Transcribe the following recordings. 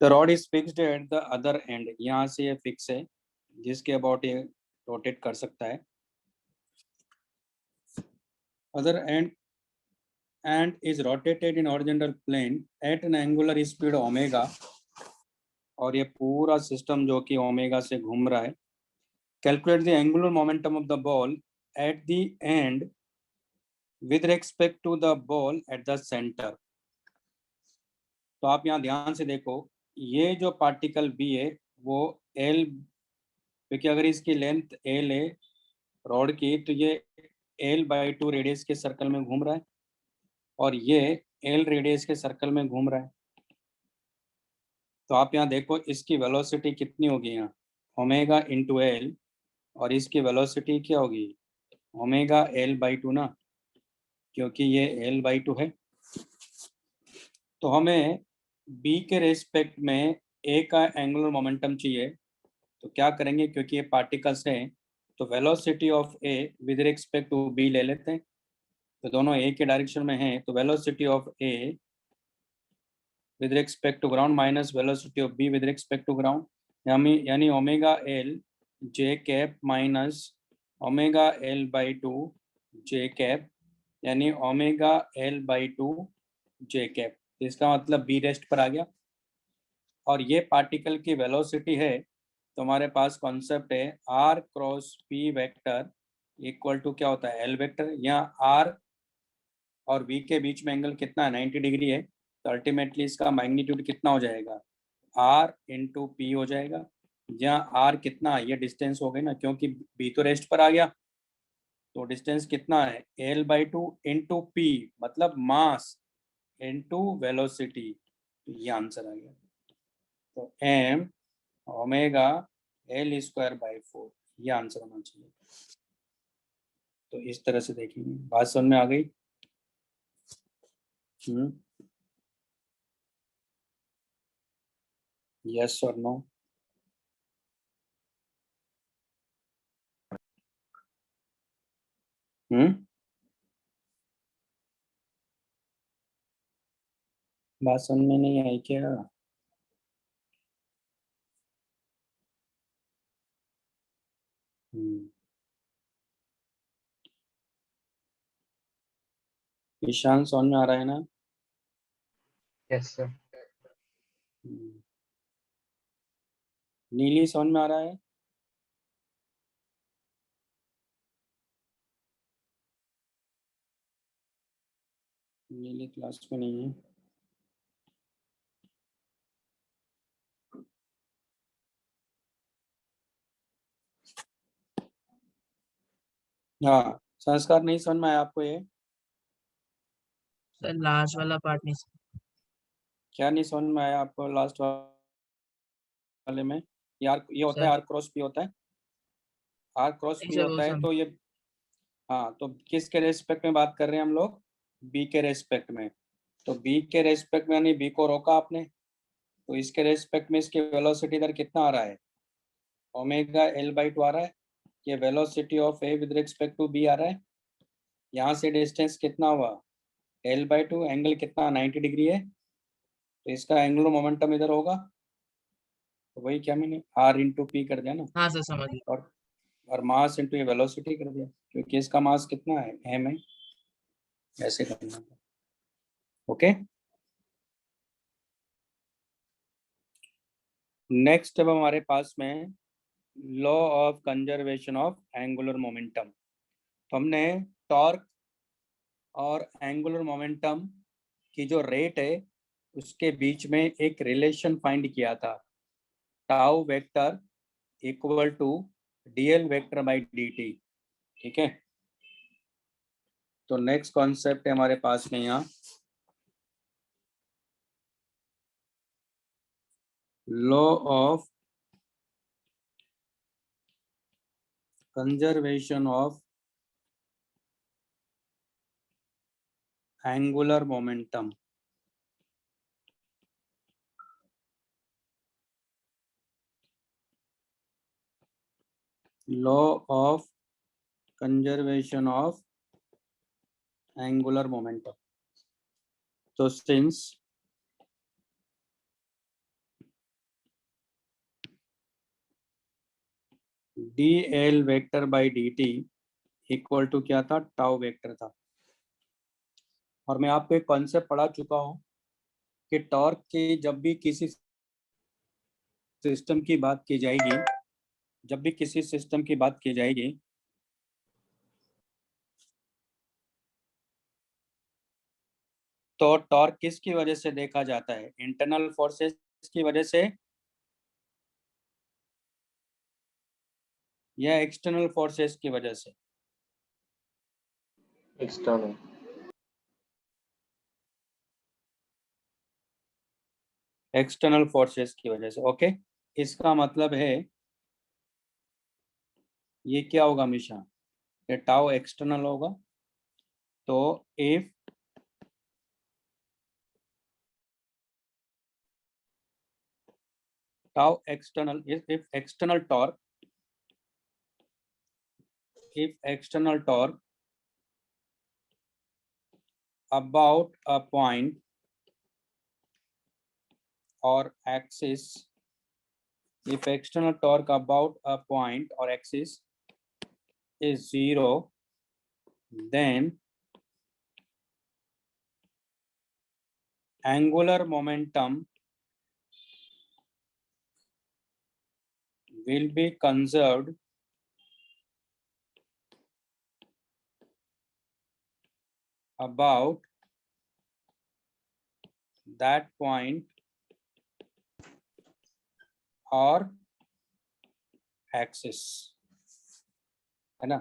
The rod is fixed at the other and, यहाँ से ये फिक्स है जिसके अबाउट ये रोटेट कर सकता है, other and and is rotated in horizontal plane at an angular speed omega, और ये पूरा सिस्टम जो कि ओमेगा से घूम रहा है. Calculate the angular momentum of the ball at the end with respect to the ball at the centre. तो आप यहाँ ध्यान से देखो, ये जो पार्टिकल बी है वो एल, क्योंकि अगर इसकी लेंथ एल है रॉड की, तो ये L/2 रेडियस के सर्कल में घूम रहा है और ये एल रेडियस के सर्कल में घूम रहा है. तो आप यहाँ देखो इसकी वेलोसिटी कितनी होगी, यहाँ ओमेगा इंटू एल, और इसकी वेलोसिटी क्या होगी, ओमेगा L/2 ना, क्योंकि ये L/2 है. तो हमें बी के रेस्पेक्ट में ए का एंगुलर मोमेंटम चाहिए. तो क्या करेंगे, क्योंकि ये पार्टिकल्स हैं तो velocity of A with respect to B ले लेते हैं. तो दोनों ए के डायरेक्शन में हैं, तो velocity of A with respect to ground minus velocity of B with respect to ground, यानी omega L J cap minus omega L/2 J cap, यानी ओमेगा L/2 जे कैप. इसका मतलब बी रेस्ट पर आ गया. और ये पार्टिकल की velocity है, तो हमारे पास कॉन्सेप्ट है R cross P vector equal to क्या होता है, एल वेक्टर. यहाँ आर और वी के बीच में एंगल कितना है, 90 डिग्री है. तो अल्टीमेटली इसका मैग्नीट्यूड कितना हो जाएगा, आर इंटू पी हो जाएगा. यहाँ आर कितना है, ये डिस्टेंस हो गई ना, क्योंकि बी तो रेस्ट पर आ गया. तो डिस्टेंस कितना है, L/2 इंटू पी, मतलब मास इंटू वेलोसिटी. तो ये आंसर आ गया. तो एम ओमेगा L²/4, ये आंसर होना चाहिए. तो इस तरह से देखेंगे. बात समझ में आ गई? यस और नो? बात समझ में नहीं आई क्या? ईशान समझ में आ रहा है ना? Yes sir. नीली समझ में आ रहा है? नीली क्लास में नहीं है. हाँ, संस्कार नहीं समझ में आया आपको ये? सर लास्ट वाला पार्ट नहीं. क्या नहीं समझ में आया आपको लास्ट वाले में? यार ये होता है सर आर क्रॉस पी होता है, आर क्रॉस नहीं पी सर वो होता है. तो ये, हाँ, तो किसके रेस्पेक्ट में बात कर रहे हैं हम लोग, बी के रेस्पेक्ट में. तो बी के रेस्पेक्ट में यानी बी को रोका आपने, तो इसके रेस्पेक्ट में इसकी वेलोसिटी इधर कितना आ रहा है, ओमेगा L/2 आ रहा है. ये velocity of A with respect to B आ रहा है. यहाँ से डिस्टेंस कितना हुआ, L/2, एंगल कितना, 90 डिग्री है. तो इसका एंगुलर मोमेंटम इधर होगा. तो वही क्या मैंने आर इंटू पी कर दिया ना, हाँ सर समझ गया. और मास इंटू ये वेलोसिटी कर दिया, क्योंकि इसका मास कितना है, एम है. ऐसे करना. ओके. नेक्स्ट अब हमारे पास में law of conservation of angular momentum. तो हमने टॉर्क और एंगुलर मोमेंटम की जो रेट है उसके बीच में एक रिलेशन फाइंड किया था, tau vector equal to dl vector by dt. ठीक है. तो नेक्स्ट कॉन्सेप्ट है हमारे पास में यहाँ law of conservation of angular momentum. Law of conservation of angular momentum. तो since D L vector by D T equal to क्या था, टाउ वेक्टर था। और मैं आपको एक कॉन्सेप्ट पढ़ा चुका हूँ कि टॉर्क की जब भी किसी सिस्टम की बात की जाएगी, जब भी किसी सिस्टम की बात की जाएगी तो टॉर्क किसकी वजह से देखा जाता है, इंटरनल फोर्सेस की वजह से या एक्सटर्नल फोर्सेस की वजह से? एक्सटर्नल। एक्सटर्नल फोर्सेस की वजह से। ओके, इसका मतलब है ये क्या होगा हमेशा, ये टाउ एक्सटर्नल होगा। तो if tau external if external torque, if external torque about a point or axis, if external torque about a point or axis is zero, then angular momentum will be conserved about that point or axis, है ना?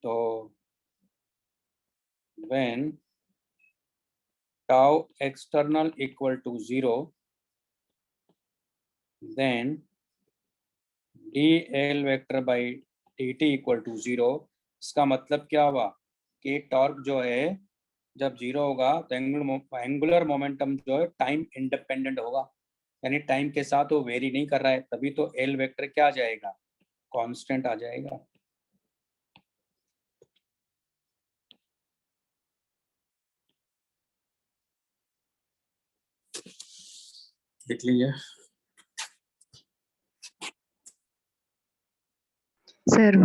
तो when tau external equal to 0, then D L vector by D T equal to 0। इसका मतलब क्या हुआ कि torque जो है जब 0 होगा तो एंगुलर मोमेंटम जो है टाइम इंडिपेंडेंट होगा, यानी टाइम के साथ वो वेरी नहीं कर रहा है, तभी तो एल वेक्टर क्या आ जाएगा, कांस्टेंट आ जाएगा। देख लीजिए। सर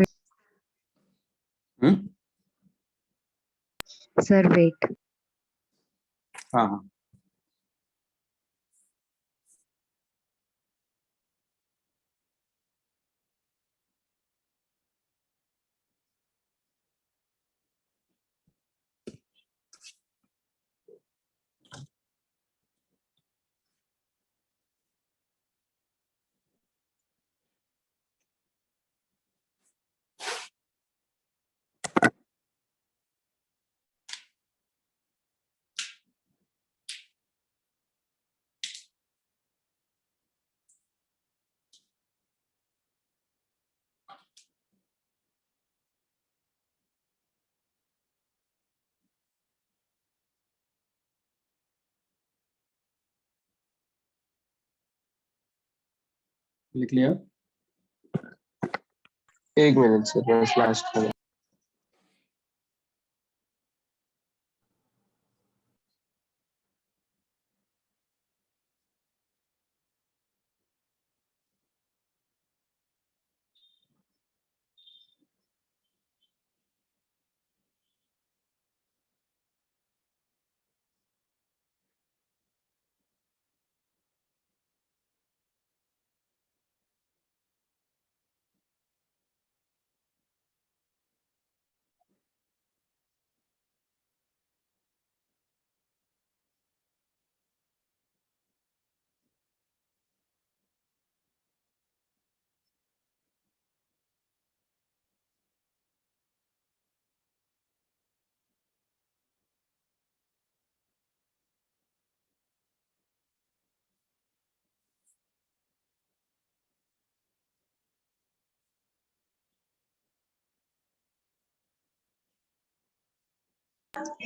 हम्म, सर वेट। हाँ हाँ, लिख लिया। एक मिनट सर, बस लास्ट में।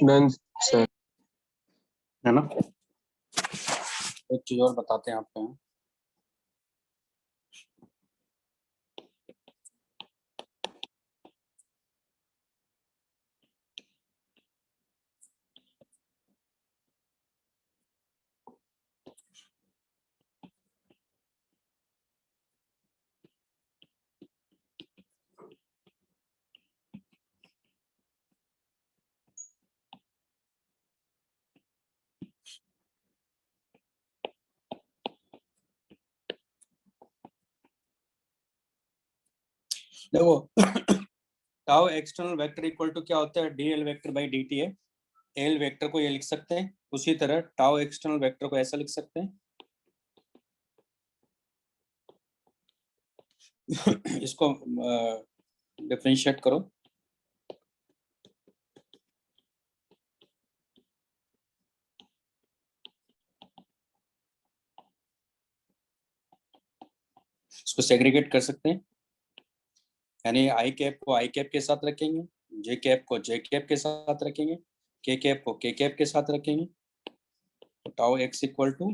Done sir. है ना? एक चीज और बताते हैं आपको। देखो tau external vector equal to क्या होता है, D L vector by D T है। एल वेक्टर को ये लिख सकते हैं, उसी तरह टाउ एक्सटर्नल वेक्टर को ऐसा लिख सकते हैं। इसको डिफरेंशिएट करो। इसको सेग्रीगेट कर सकते हैं, यानी आई कैप को आई कैप के साथ रखेंगे, जे कैप को जे कैप के साथ रखेंगे, के कैप को के कैप के साथ रखेंगे। तो टाउ एक्स इक्वल टू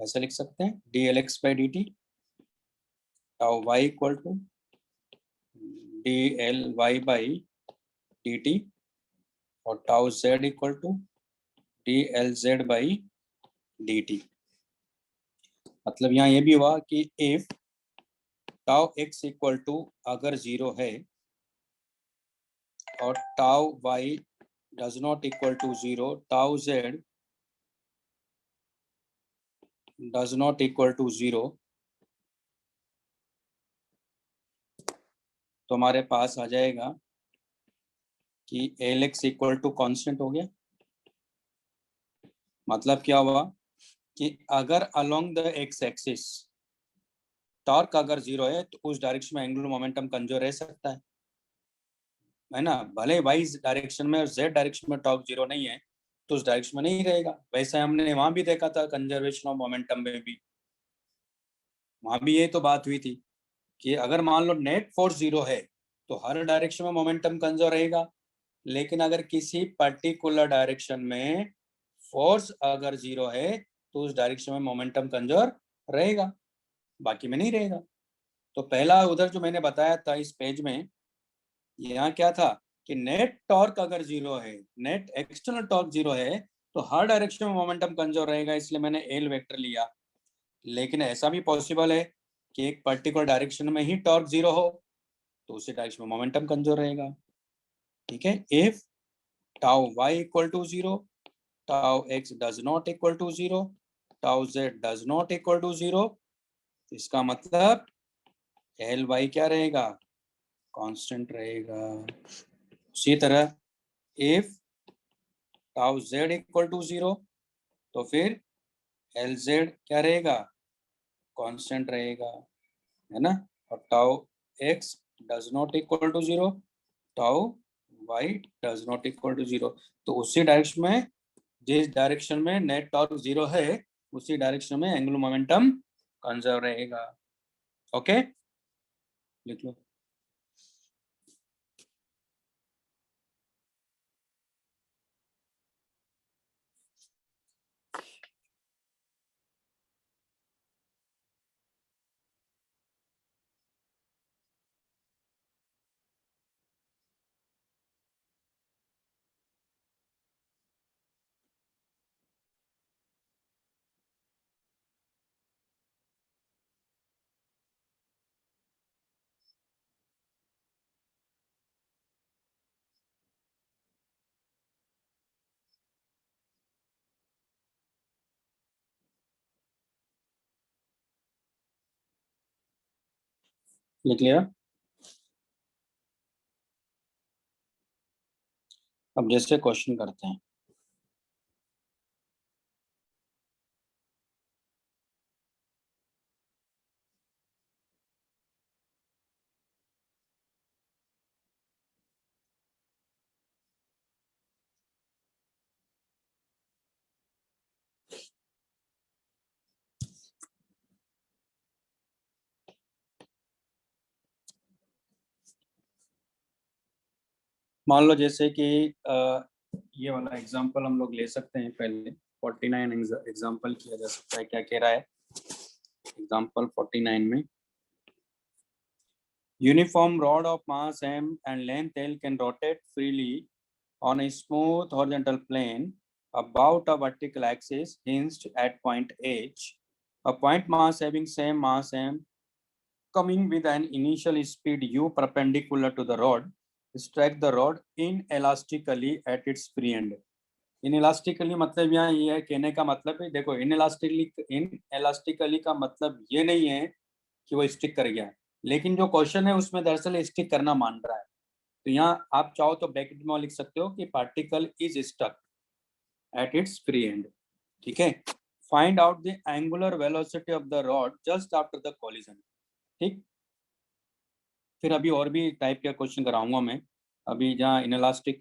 ऐसे लिख सकते हैं, D L X by D T. Tau Y equal to D L Y by D T, और tau Z equal to D L Z by D T. मतलब यहाँ ये भी हुआ कि if tau X equal to अगर 0 है और tau Y does not equal to 0, tau Z does not equal to 0, तो हमारे पास आ जाएगा कि L X equal to constant हो गया। मतलब क्या हुआ कि अगर along the x axis torque अगर 0 है तो उस डायरेक्शन में एंगुलर मोमेंटम कंजर्व रह सकता है ना। भले वाई डायरेक्शन में और जेड डायरेक्शन में टॉर्क 0 नहीं है तो उस डायरेक्शन में नहीं रहेगा। वैसे हमने वहां भी देखा था कंजर्वेशन ऑफ मोमेंटम में भी, वहां भी ये तो बात हुई थी कि अगर मान लो नेट फोर्स 0 है तो हर डायरेक्शन में मोमेंटम कंजर्व रहेगा, लेकिन अगर किसी पर्टिकुलर डायरेक्शन में फोर्स अगर 0 है तो उस डायरेक्शन में मोमेंटम कंजर्व रहेगा, बाकी में नहीं रहेगा। तो पहला उधर जो मैंने बताया था इस पेज में, यहाँ क्या था कि नेट टॉर्क अगर 0 है, नेट एक्सटर्नल टॉर्क 0 है तो हर डायरेक्शन में मोमेंटम कंजर्व रहेगा, इसलिए मैंने एल वेक्टर लिया। लेकिन ऐसा भी पॉसिबल है कि एक पर्टिकुलर डायरेक्शन में ही टॉर्क 0 हो तो उसी डायरेक्शन में मोमेंटम कंजर्व रहेगा। ठीक है, if tau y equal to 0, tau x does not equal to 0, tau z does not equal to 0, इसका मतलब एल वाई क्या रहेगा, कांस्टेंट रहेगा। उसी तरह if tau z equal to 0 तो फिर एल जेड क्या रहेगा, कांस्टेंट रहेगा, है ना। और tau x does not equal to 0, tau y does not equal to 0, तो उसी डायरेक्शन में, जिस डायरेक्शन में नेट टॉर्क 0 है उसी डायरेक्शन में एंगुलर मोमेंटम कंजर्व रहेगा। ओके, लिख लो। लिख लिया। अब जैसे क्वेश्चन करते हैं, मान लो जैसे कि ये वाला एग्जांपल हम लोग ले सकते हैं। पहले 49 एग्जांपल किया जा सकता है। क्या कह रहा है एग्जांपल 49 में, uniform rod of mass m and length l can rotate freely on a smooth horizontal plane about a vertical axis hinged at point H. A point mass having same mass m coming with an initial speed u perpendicular to the rod strike the rod inelastically at its free end. इनइलास्टिकली मतलब यहाँ ये है, कहने का मतलब है, देखो इनइलास्टिकली का मतलब ये नहीं है कि वो स्टिक कर गया, लेकिन जो क्वेश्चन है उसमें दरअसल स्टिक करना मान रहा है। तो यहाँ आप चाहो तो ब्रैकेट में लिख सकते हो कि particle is stuck at its free end. ठीक है, find out the angular velocity of the rod just after the collision. ठीक, फिर अभी और भी टाइप के क्वेश्चन कराऊंगा मैं। अभी जहाँ इनलास्टिक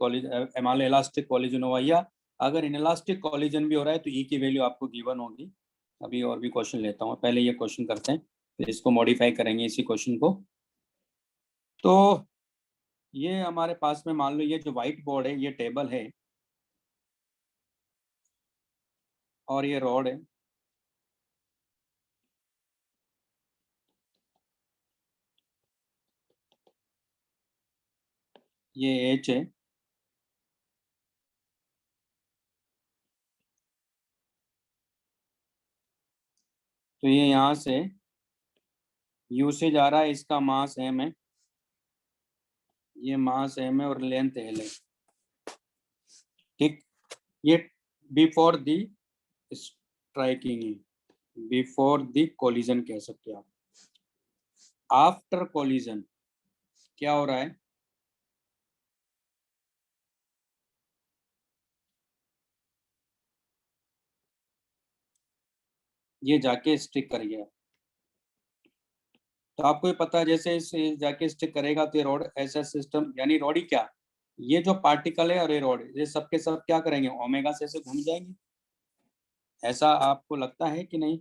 इलास्टिक कॉलिजन हुआ, या अगर इनलास्टिक कॉलिजन भी हो रहा है तो ई की वैल्यू आपको गिवन होगी। अभी और भी क्वेश्चन लेता हूँ, पहले ये क्वेश्चन करते हैं फिर इसको मॉडिफाई करेंगे इसी क्वेश्चन को। तो ये हमारे पास में मान लो ये जो व्हाइट बोर्ड है ये टेबल है और ये रॉड है। ये एच है, तो ये यहाँ से यू से जा रहा है, इसका मास एम है, ये मास एम है और लेंथ एल है। ठीक, ये बिफोर दी स्ट्राइकिंग है, बिफोर दी कोलिजन कह सकते हैं आप। आफ्टर कोलिजन क्या हो रहा है, ये जाके स्टिक कर गया। तो आपको ये पता है जैसे इसे जाके स्टिक करेगा तो ये रॉड ऐसा सिस्टम, यानी रॉड ही क्या, ये जो पार्टिकल है और ये रॉड, ये सब के सब क्या करेंगे, ओमेगा से ऐसे घूम जाएंगे। ऐसा आपको लगता है कि नहीं?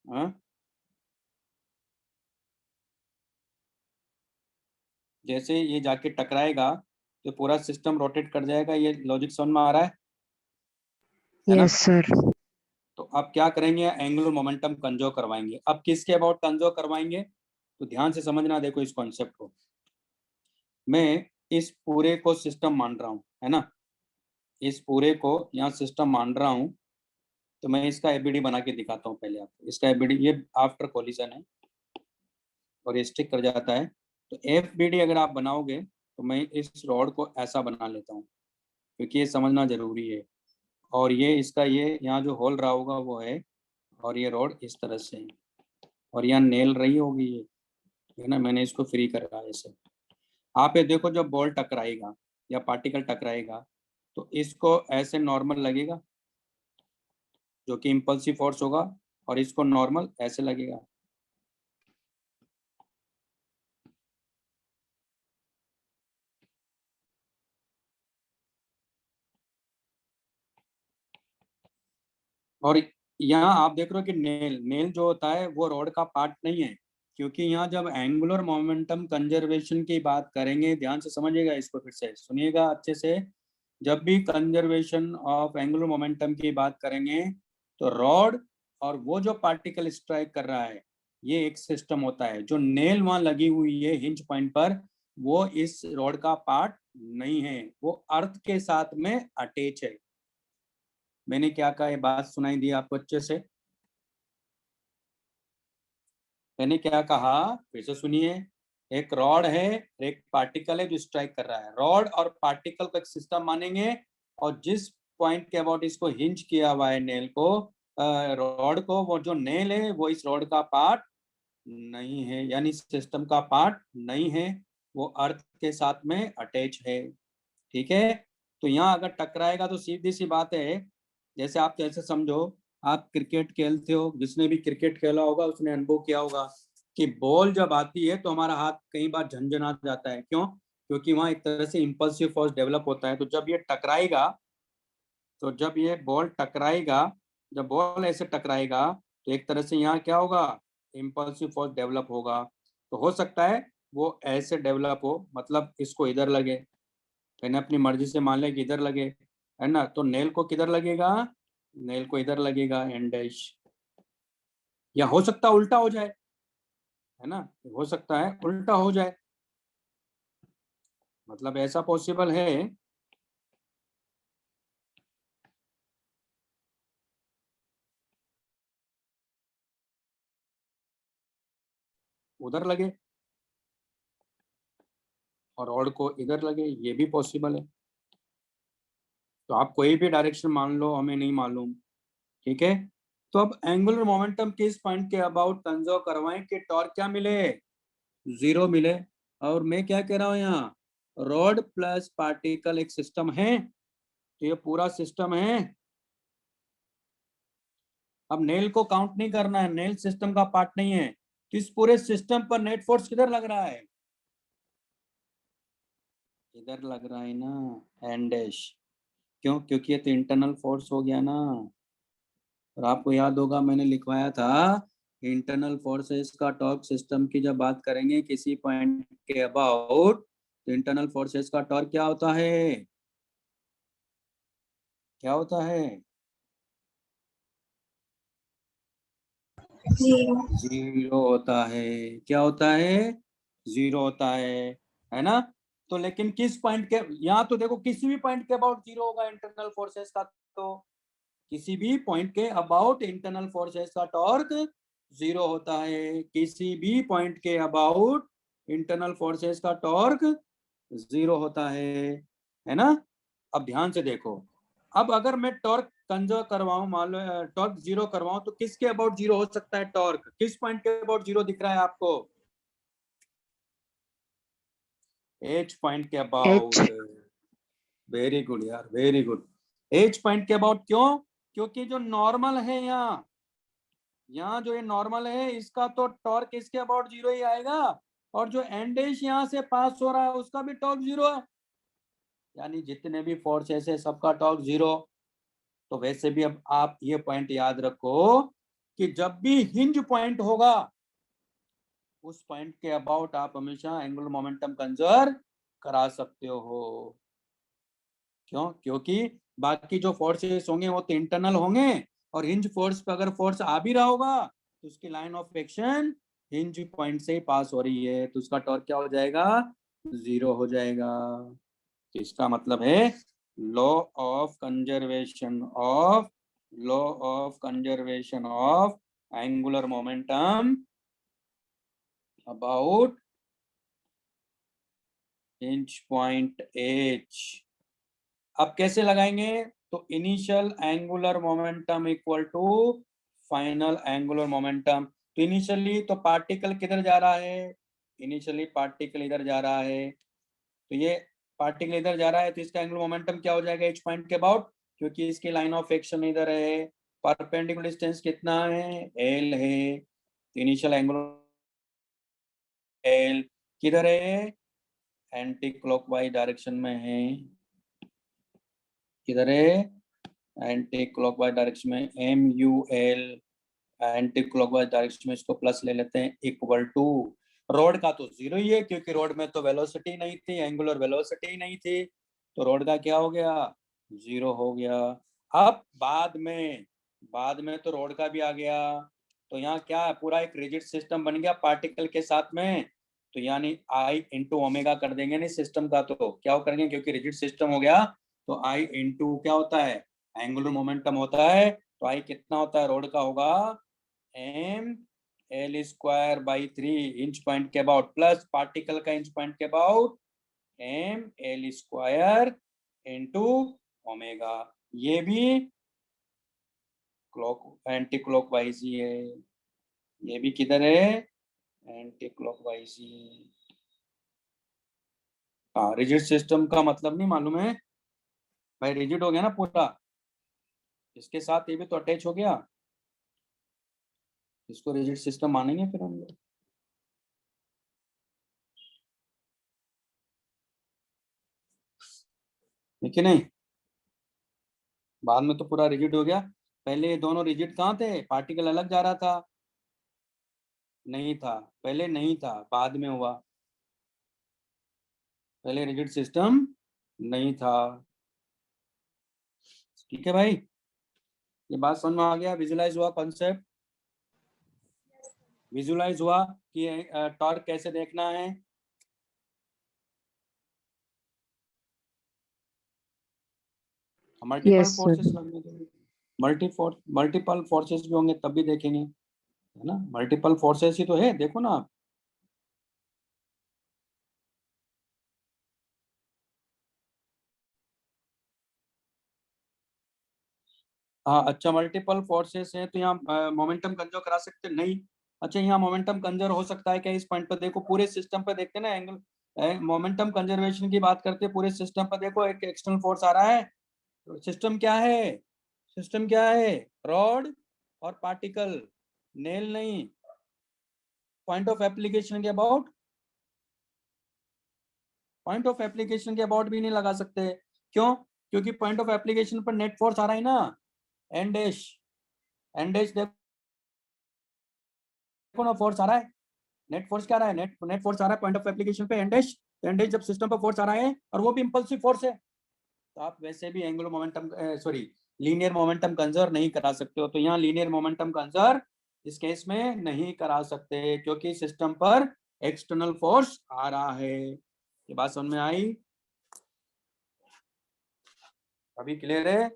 हाँ, जैसे ये जाके टकराएगा तो पूरा सिस्टम रोटेट कर जाएगा। ये लॉजिक समझ में आ रहा है ना? Yes sir. तो अब क्या करेंगे, एंगुलर मोमेंटम कंजर्व करवाएंगे। अब किसके अबाउट कंजर्व करवाएंगे, तो ध्यान से समझना, देखो इस कॉन्सेप्ट को। मैं इस पूरे को सिस्टम मान रहा हूँ, है ना, इस पूरे को यहाँ सिस्टम मान रहा हूँ। तो मैं इसका एबीडी बना के दिखाता हूँ पहले आपको। इसका एबीडी ये आफ्टर कोलिजन है और ये स्टिक कर जाता है। तो एफबीडी अगर आप बनाओगे तो मैं इस रॉड को ऐसा बना लेता हूँ, क्योंकि ये समझना जरूरी है। और ये इसका ये यहाँ जो होल रहा होगा वो है, और ये रॉड इस तरह से है, और यहाँ नेल रही होगी ये, है ना, मैंने इसको फ्री कर रहा है ऐसे। आप ये देखो, जब बॉल टकराएगा या पार्टिकल टकराएगा तो इसको ऐसे नॉर्मल लगेगा, जो कि इम्पल्सिव फोर्स होगा, और इसको नॉर्मल ऐसे लगेगा। और यहाँ आप देख रहे हो कि नेल नेल जो होता है वो रॉड का पार्ट नहीं है, क्योंकि यहाँ जब एंगुलर मोमेंटम कंजर्वेशन की बात करेंगे, ध्यान से समझिएगा इसको, फिर से सुनिएगा अच्छे से। जब भी कंजर्वेशन ऑफ एंगुलर मोमेंटम की बात करेंगे तो रॉड और वो जो पार्टिकल स्ट्राइक कर रहा है ये एक सिस्टम होता है। जो नेल वहां लगी हुई है हिंज पॉइंट पर, वो इस रॉड का पार्ट नहीं है, वो अर्थ के साथ में अटैच है। मैंने क्या कहा, ये बात सुनाई दी आपको अच्छे से? मैंने क्या कहा, फिर से सुनिए। एक रॉड है, एक पार्टिकल है जो स्ट्राइक कर रहा है। रॉड और पार्टिकल को एक सिस्टम मानेंगे, और जिस पॉइंट के अबाउट इसको हिंज किया हुआ है नेल को, रॉड को, वो जो नेल है वो इस रॉड का पार्ट नहीं है, यानी सिस्टम का पार्ट नहीं है, वो अर्थ के साथ में अटैच है। ठीक है, तो यहाँ अगर टकराएगा तो सीधी सी बात है, जैसे आप कैसे समझो, आप क्रिकेट खेलते हो, जिसने भी क्रिकेट खेला होगा उसने अनुभव किया होगा कि बॉल जब आती है तो हमारा हाथ कई बार झंझना जाता है। क्यों? क्योंकि वहां एक तरह से इम्पल्सिव फोर्स डेवलप होता है। तो जब ये टकराएगा, तो जब ये बॉल टकराएगा, जब बॉल ऐसे टकराएगा तो एक तरह से यहाँ क्या होगा, इम्पल्सिव फोर्स डेवलप होगा। तो हो सकता है वो ऐसे डेवलप हो, मतलब इसको इधर लगे, मैंने अपनी मर्जी से मान लिया कि इधर लगे, है ना, तो नेल को किधर लगेगा, नेल को इधर लगेगा एंड डैश। या हो सकता है उल्टा हो जाए, है ना, हो सकता है उल्टा हो जाए, मतलब ऐसा पॉसिबल है। उधर लगे और रॉड को इधर लगे, ये भी पॉसिबल है। तो आप कोई भी डायरेक्शन मान लो, हमें नहीं मालूम। ठीक है, तो अब एंगुलर मोमेंटम किस पॉइंट के अबाउट कंजर्व करवाएं कि टॉर्क क्या मिले, 0 मिले। और मैं क्या कह रहा हूं यहाँ, रॉड प्लस पार्टिकल एक सिस्टम है, तो ये पूरा सिस्टम है। अब नेल को काउंट नहीं करना है, नेल सिस्टम का पार्ट नहीं है। तो इस पूरे सिस्टम पर नेट फोर्स किधर लग रहा है, इधर लग रहा है ना, एन डैश। क्यों, क्योंकि ये तो इंटरनल फोर्स हो गया ना। और आपको याद होगा मैंने लिखवाया था, इंटरनल फोर्सेस का टॉर्क सिस्टम की जब बात करेंगे किसी पॉइंट के अबाउट, तो इंटरनल फोर्सेस का टॉर्क क्या होता है, क्या होता है, जीरो होता है। क्या होता है, जीरो होता है ना। तो लेकिन किस पॉइंट के, यहाँ तो देखो किसी भी पॉइंट के अबाउट जीरो होगा इंटरनल फोर्सेस का, तो किसी भी पॉइंट के अबाउट इंटरनल फोर्सेस का टॉर्क जीरो होता है, किसी भी पॉइंट के अबाउट इंटरनल फोर्सेस का टॉर्क जीरो होता है ना। अब ध्यान से देखो, अब अगर मैं टॉर्क कंजर्व करवाऊं, मान लो टॉर्क जीरो करवाऊं, तो किसके अबाउट जीरो हो सकता है टॉर्क, किस पॉइंट के अबाउट जीरो दिख रहा है आपको, एच पॉइंट के H. अबाउट। वेरी गुड यार, वेरी गुड। एच पॉइंट के अबाउट, क्यों, क्योंकि जो नॉर्मल है यहाँ जो ये नॉर्मल है इसका तो टॉर्क इसके अबाउट जीरो ही आएगा, और जो एंडेश यहाँ से पास हो रहा है उसका भी टॉर्क जीरो है, यानी जितने भी फोर्सेस है सबका टॉर्क जीरो। तो वैसे भी अब आप ये पॉइंट याद रखो कि जब भी हिंज पॉइंट होगा उस पॉइंट के अबाउट आप हमेशा एंगुलर मोमेंटम कंजर्व करा सकते हो। क्यों, क्योंकि बाकी जो फोर्सेस होंगे वो तो इंटरनल होंगे, और हिंज फोर्स पे अगर फोर्स आ भी रहा होगा तो उसकी line of action hinge point से ही पास हो रही है, तो उसका टॉर्क क्या हो जाएगा, जीरो हो जाएगा। तो इसका मतलब है law of conservation of, law of conservation of angular momentum about hinge point H. अब कैसे लगाएंगे, तो initial angular momentum equal to final angular momentum. तो इनिशियली तो पार्टिकल किधर जा रहा है, इनिशियली पार्टिकल इधर जा रहा है, तो ये पार्टिकल इधर जा रहा है, तो इसका एंगुलर मोमेंटम क्या हो जाएगा एच पॉइंट के अबाउट, क्योंकि इसकी लाइन ऑफ एक्शन इधर है। परपेंडिकुलर डिस्टेंस कितना है, एल है, इनिशियल एंगुलर एल किधर है, एंटी क्लॉकवाइज डायरेक्शन में है, किधर है, एंटी क्लॉकवाइज डायरेक्शन में, M U L, anti clockwise direction में इसको प्लस ले लेते हैं, इक्वल टू, रोड का तो जीरो ही है क्योंकि रोड में तो वेलोसिटी नहीं थी, एंगुलर वेलोसिटी नहीं थी, तो रोड का क्या हो गया, जीरो हो गया। अब बाद में तो रोड का भी आ गया, तो यहाँ क्या है, पूरा एक रिजिड सिस्टम बन गया पार्टिकल के साथ में, तो यानी आई इंटू ओमेगा कर देंगे नहीं सिस्टम का, तो क्या करेंगे, क्योंकि रिजिड सिस्टम हो गया तो आई इंटू क्या होता है, एंगुलर मोमेंटम होता है, तो आई कितना होता है रोड का होगा, M L square by 3 hinge point के अबाउट, प्लस पार्टिकल का इंच पॉइंट के about M L square into omega. ये भी क्लॉक एंटी क्लॉक वाइज ही है, ये भी किधर है, एंटी क्लॉक वाइज ही। हाँ, रिजिड सिस्टम का मतलब नहीं मालूम है भाई, रिजिड हो गया ना पूरा, इसके साथ ये भी तो अटैच हो गया, इसको रिजिड सिस्टम मानेंगे फिर हम लोग, ठीक है नहीं। बाद में तो पूरा रिजिड हो गया, पहले ये दोनों रिजिड कहाँ थे, पार्टिकल अलग जा रहा था, नहीं था, पहले नहीं था, बाद में हुआ, पहले रिजिड सिस्टम नहीं था। ठीक है भाई, ये बात समझ में आ गया, विजुलाइज हुआ कॉन्सेप्ट, विजुलाइज हुआ कि टॉर्क कैसे देखना है। Multiple Yes, sir. फोर्सेस लगने के मल्टीपल फोर्सेस भी होंगे तब भी देखेंगे, है ना, मल्टीपल फोर्सेस ही तो है, देखो ना आप। हाँ अच्छा, मल्टीपल फोर्सेस है तो यहाँ मोमेंटम कंजर्व करा सकते नहीं। अच्छा यहाँ मोमेंटम कंजर्व हो सकता है क्या इस पॉइंट पर? देखो पूरे सिस्टम पर देखते हैं ना, एंगल मोमेंटम कंजर्वेशन की बात करते हैं पूरे सिस्टम पर। देखो एक एक्सटर्नल फोर्स आ रहा है, तो सिस्टम क्या है? सिस्टम क्या है? रॉड और पार्टिकल, नेल नहीं। पॉइंट ऑफ एप्लीकेशन के अबाउट, पॉइंट ऑफ एप्लीकेशन के अबाउट भी नहीं लगा सकते। क्यों? क्योंकि पॉइंट ऑफ एप्लीकेशन पर नेट फोर्स आ रहा है ना, एन डैश। एन डैश देखो ना, फोर्स आ रहा है, नेट फोर्स क्या आ रहा है? नेट फोर्स आ रहा है पॉइंट ऑफ एप्लीकेशन पे, एन डैश। एन डैश जब सिस्टम पर फोर्स आ रहा है और वो भी इंपल्सिव फोर्स है, तो आप वैसे भी angular momentum sorry linear momentum conserve नहीं करा सकते हो। तो यहाँ लीनियर मोमेंटम कंजर्व इस केस में नहीं करा सकते क्योंकि सिस्टम पर एक्सटर्नल फोर्स आ रहा है। ये बात समझ में आई? अभी क्लियर है?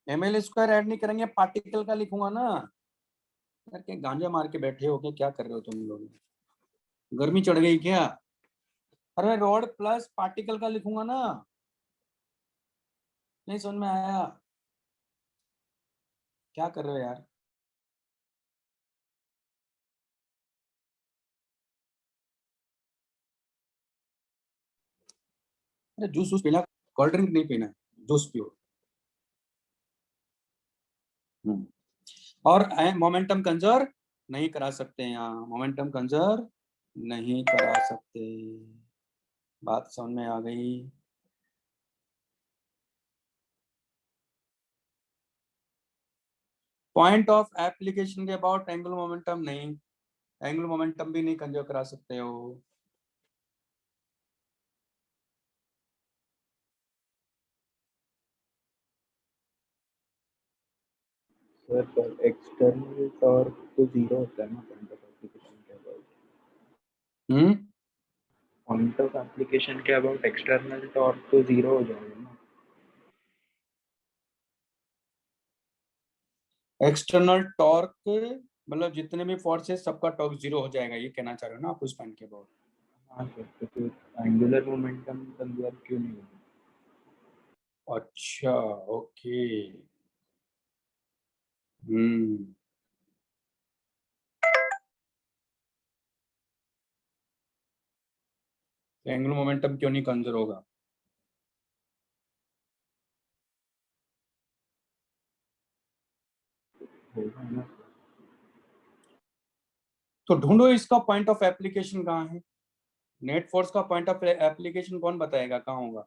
ml स्क्वायर ऐड नहीं करेंगे, पार्टिकल का लिखूंगा ना। यार क्या गांजा मार के बैठे हो क्या कर रहे हो तुम लोग? गर्मी चढ़ गई क्या? अरे रॉड प्लस पार्टिकल का लिखूंगा ना, नहीं समझ में आया? क्या कर रहे हो यार? अरे जूस जूस पीना, कोल्ड ड्रिंक नहीं पीना, जूस पियो। और मोमेंटम कंजर्व नहीं करा सकते, यहाँ मोमेंटम कंजर्व नहीं करा सकते। बात समझ में आ गई? पॉइंट ऑफ एप्लीकेशन के अबाउट एंगुलर मोमेंटम नहीं, एंगुलर मोमेंटम भी नहीं कंजर्व करा सकते हो। सर एक्सटर्नल टॉर्क तो जीरो होता है ना पॉइंट ऑफ एप्लीकेशन के अबाउट? पॉइंट ऑफ एप्लीकेशन के अबाउट एक्सटर्नल टॉर्क तो जीरो हो जाएगा ना? एक्सटर्नल टॉर्क मतलब जितने भी फोर्स है सबका टॉर्क जीरो हो जाएगा, ये कहना चाह रहे हो ना आप उस पॉइंट के अबाउट? हाँ सर, तो फिर एंगुलर मोमेंटम कंजर्व क्यों नहीं होगा? अच्छा ओके। हम्म एंगुलर मोमेंटम क्यों नहीं कंजर्व होगा? होगा ना? तो ढूंढो इसका पॉइंट ऑफ एप्लीकेशन कहाँ है। नेट फोर्स का पॉइंट ऑफ एप्लीकेशन कौन बताएगा कहाँ होगा?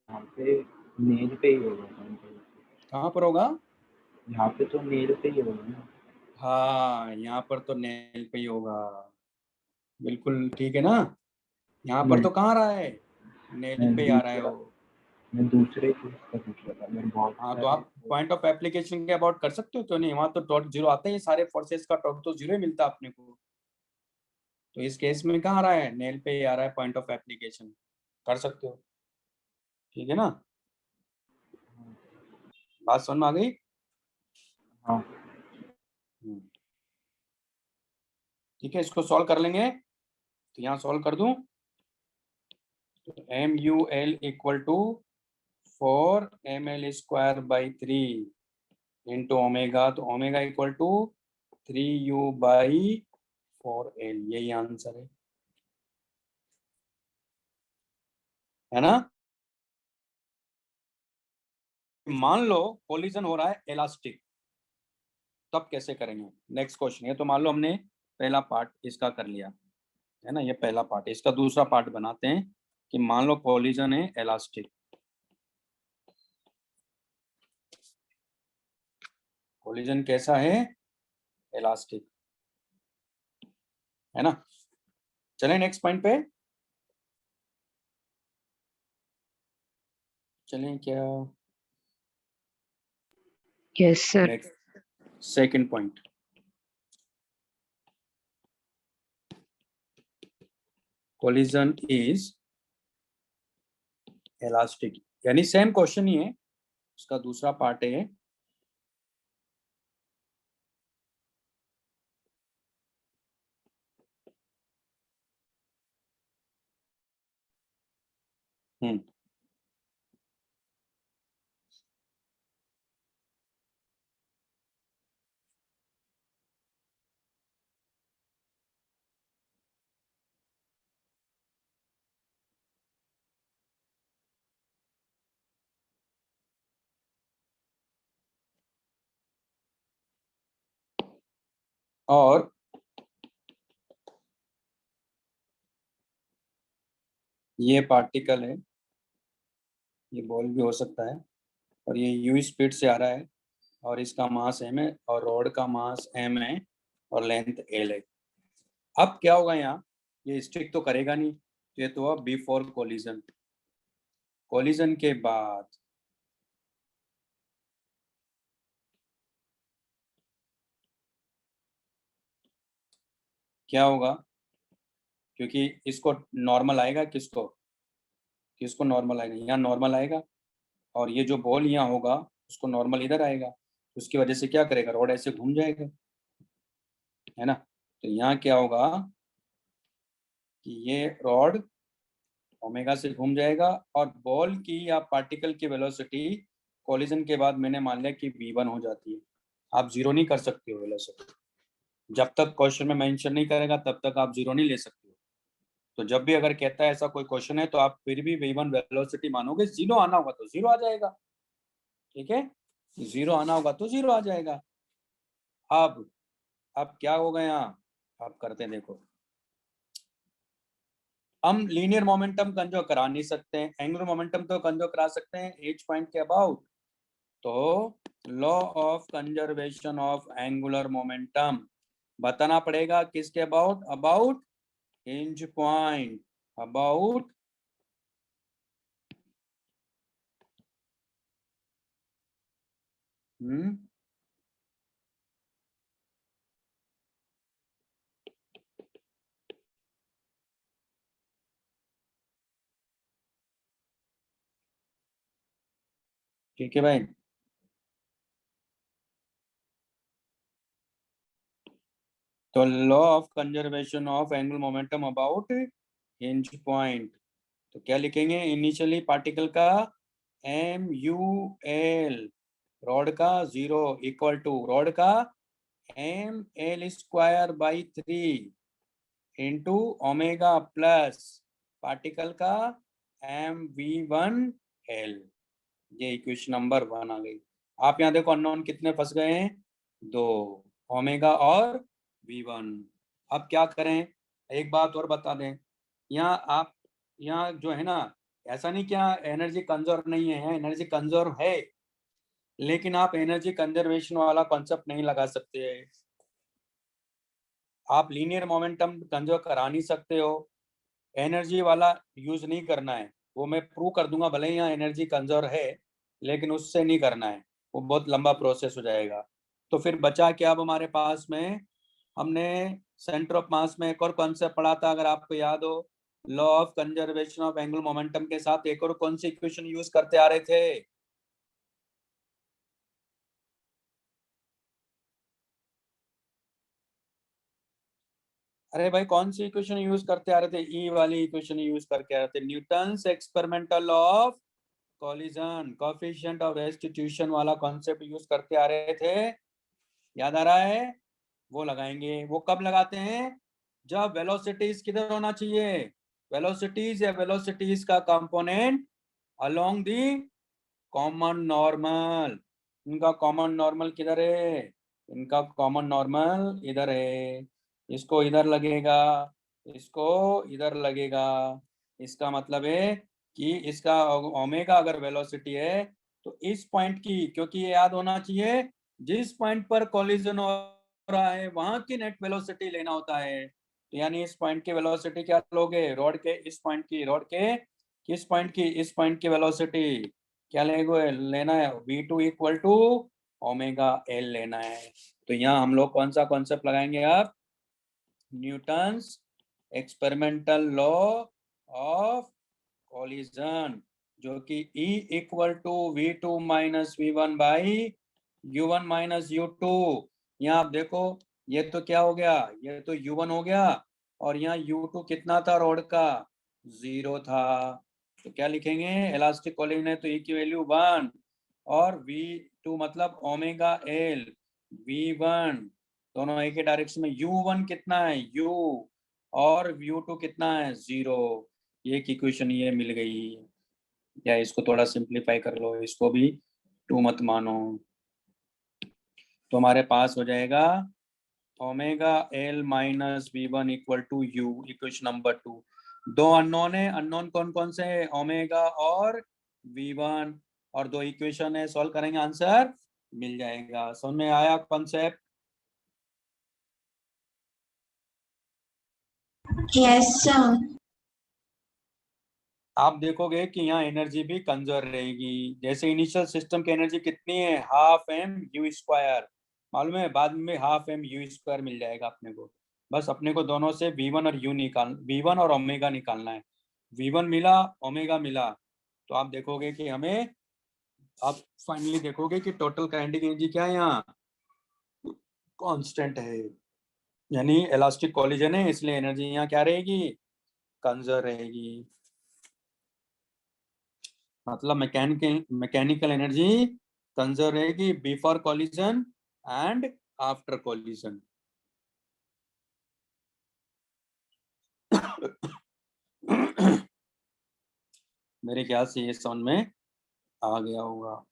यहाँ पे नेल पे ही होगा point of- कहाँ पर होगा? यहाँ पे तो नेल पे ही होगा ना? हाँ यहाँ पर तो नेल पे ही होगा, बिल्कुल ठीक है ना। यहाँ पर मैं तो कहाँ आ रहा है? नेल मैं पे ही आ रहा है दूसरा वो। मैं दूसरे केस का पूछ रहा था, मैं बहुत हाँ तो सारे आप पॉइंट ऑफ एप्लीकेशन के अबाउट कर सकते हो, तो नहीं वहां तो टॉर्क जीरो आता है, सारे फोर्सेस का टॉर्क तो जीरो ही मिलता है अपने को। तो इस केस में कहाँ आ रहा है? नेल पे ही आ रहा है पॉइंट ऑफ एप्लीकेशन, कर सकते हो। ठीक है ना, बात समझ में आ गई? हाँ ठीक है, इसको सॉल्व कर लेंगे। तो यहाँ सॉल्व कर दूं, तो M U L equal to 4 ml²/3 into omega, तो ओमेगा इक्वल टू 3u/4l, यही आंसर है ना। मान लो कोलिजन हो रहा है इलास्टिक, तब कैसे करेंगे? Next question. ये तो मान लो हमने पहला पार्ट इसका कर लिया है ना, ये पहला पार्ट। इसका दूसरा पार्ट बनाते हैं कि मान लो कोलिजन है इलास्टिक। कोलिजन कैसा है? इलास्टिक, है ना। चलें नेक्स्ट पॉइंट पे, चलें क्या? Yes sir. Next second point, collision is elastic, यानी सेम क्वेश्चन ही है, उसका दूसरा पार्ट है। और ये पार्टिकल है, ये बॉल भी हो सकता है, और ये यू स्पीड से आ रहा है, और इसका मास m है, और रॉड का मास m है, और लेंथ l है। अब क्या होगा यहाँ, ये स्टिक तो करेगा नहीं, ये तो अब बिफोर कोलिजन, कोलिजन के बाद क्या होगा, क्योंकि इसको नॉर्मल आएगा, किसको किसको नॉर्मल आएगा, यहाँ नॉर्मल आएगा, और ये जो बॉल यहाँ होगा उसको नॉर्मल इधर आएगा, उसकी वजह से क्या करेगा, रॉड ऐसे घूम जाएगा, है ना। तो यहाँ क्या होगा कि ये रॉड ओमेगा से घूम जाएगा, और बॉल की या पार्टिकल की वेलोसिटी कोलिजन के बाद मैंने मान लिया कि v1 हो जाती है। आप जीरो नहीं कर सकते हो वेलोसिटी, जब तक क्वेश्चन में मेंशन नहीं करेगा तब तक आप जीरो नहीं ले सकते हो। तो जब भी अगर कहता है ऐसा कोई क्वेश्चन है तो आप फिर भी v1 वेलोसिटी मानोगे, जीरो आना होगा तो जीरो आ जाएगा, ठीक है, जीरो आना होगा तो जीरो आ जाएगा। अब क्या होगा यहाँ, आप करते देखो, हम लीनियर मोमेंटम कंजो करा नहीं सकते हैं, एंगुलर मोमेंटम तो कंजो करा सकते हैं एज पॉइंट के अबाउट। तो law of conservation of angular momentum बताना पड़ेगा किसके about, about hinge point, about ठीक है भाई। तो law of conservation of angular momentum about hinge point, तो क्या लिखेंगे, इनिशियली पार्टिकल का एम यू एल, रॉड का 0 इक्वल टू रॉड का M L square by 3 into omega plus particle का एम वी वन एल। ये इक्वेशन नंबर 1 आ गई। आप यहाँ देखो अननोन कितने फंस गए हैं, 2, ओमेगा और v1। अब क्या करें, एक बात और बता दें, यहाँ जो है ना, ऐसा नहीं क्या एनर्जी कंजर्व नहीं है, एनर्जी कंजर्व है, लेकिन आप एनर्जी कंजर्वेशन वाला कॉन्सेप्ट नहीं लगा सकते। आप लीनियर मोमेंटम कंजर्व करा नहीं सकते हो, एनर्जी वाला यूज नहीं करना है, वो मैं प्रूव कर दूंगा, भले ही यहाँ एनर्जी कंजर्व है, लेकिन उससे नहीं करना है, वो बहुत लंबा प्रोसेस हो जाएगा। तो फिर बचा क्या अब हमारे पास में, हमने सेंटर ऑफ मास में एक और कॉन्सेप्ट पढ़ा था, अगर आपको याद हो, law of conservation of angular momentum के साथ एक और कौन सी इक्वेशन यूज करते आ रहे थे, अरे भाई कौन सी इक्वेशन यूज करते आ रहे थे, ई वाली इक्वेशन यूज करके आ रहे थे, Newton's experimental law of collision, coefficient of restitution वाला कॉन्सेप्ट यूज करते आ रहे थे, याद आ रहा है, वो लगाएंगे। वो कब लगाते हैं, जब वेलोसिटीज किधर होना चाहिए, वेलोसिटीज या वेलोसिटीज का component along the common normal, इनका कॉमन नॉर्मल किधर है, इनका कॉमन नॉर्मल इधर है, इसको इधर लगेगा, इसको इधर लगेगा, इसका मतलब है कि इसका ओमेगा अगर वेलोसिटी है तो इस पॉइंट की, क्योंकि ये याद होना चाहिए, जिस पॉइंट पर कोलिजन हो रहा है वहां की नेट वेलोसिटी लेना होता है। तो यानी इस पॉइंट की वेलोसिटी क्या लोगे, रॉड के इस पॉइंट की, रॉड के किस पॉइंट की, इस पॉइंट की वेलोसिटी क्या लेना है, v2 equal to omega L लेना है। तो यहाँ हम लोग कौन सा कॉन्सेप्ट लगाएंगे, आप Newton's experimental law of collision, जो कि E equal to v2 minus v1 by u1 minus u2। यहाँ आप देखो, ये तो क्या हो गया, ये तो u1 हो गया, और यहाँ u2 कितना था रॉड का, 0 था, तो क्या लिखेंगे, इलास्टिक कॉलिजन है तो ई की वैल्यू 1 और V2 मतलब ओमेगा एल V1 दोनों एक ही डायरेक्शन में। U1 कितना है U और U2 कितना है 0। ये एक इक्वेशन ये मिल गई। या इसको थोड़ा सिंप्लीफाई कर लो, इसको भी 2 मत मानो। तो हमारे पास हो जाएगा omega L minus V1 equal to U, equation number 2। दो अननोन है, अननोन कौन कौन से है, ओमेगा और V1, और दो इक्वेशन है, सॉल्व करेंगे आंसर मिल जाएगा। समझ में आया कॉन्सेप्ट? Yes sir. आप देखोगे कि यहाँ एनर्जी भी कंजर्व रहेगी। जैसे इनिशियल सिस्टम की एनर्जी कितनी है, हाफ एम यू स्क्वायर, मालूम है, बाद में हाफ एम यू स्क्वायर मिल जाएगा अपने को। बस अपने को दोनों से V1 और V1 और ओमेगा निकालना है। V1 मिला, ओमेगा मिला, तो आप देखोगे कि हमें, आप फाइनली देखोगे कि टोटल काइनेटिक एनर्जी क्या है, यहाँ कांस्टेंट है, यानी इलास्टिक कोलिजन है, इसलिए एनर्जी यहाँ क्या रहेगी, कंजर्व रहेगी। मतलब मैकेनिकल एनर्जी कंजर्व रहेगी before collision and after collision. मेरे ख्याल से ये समझ में आ गया होगा।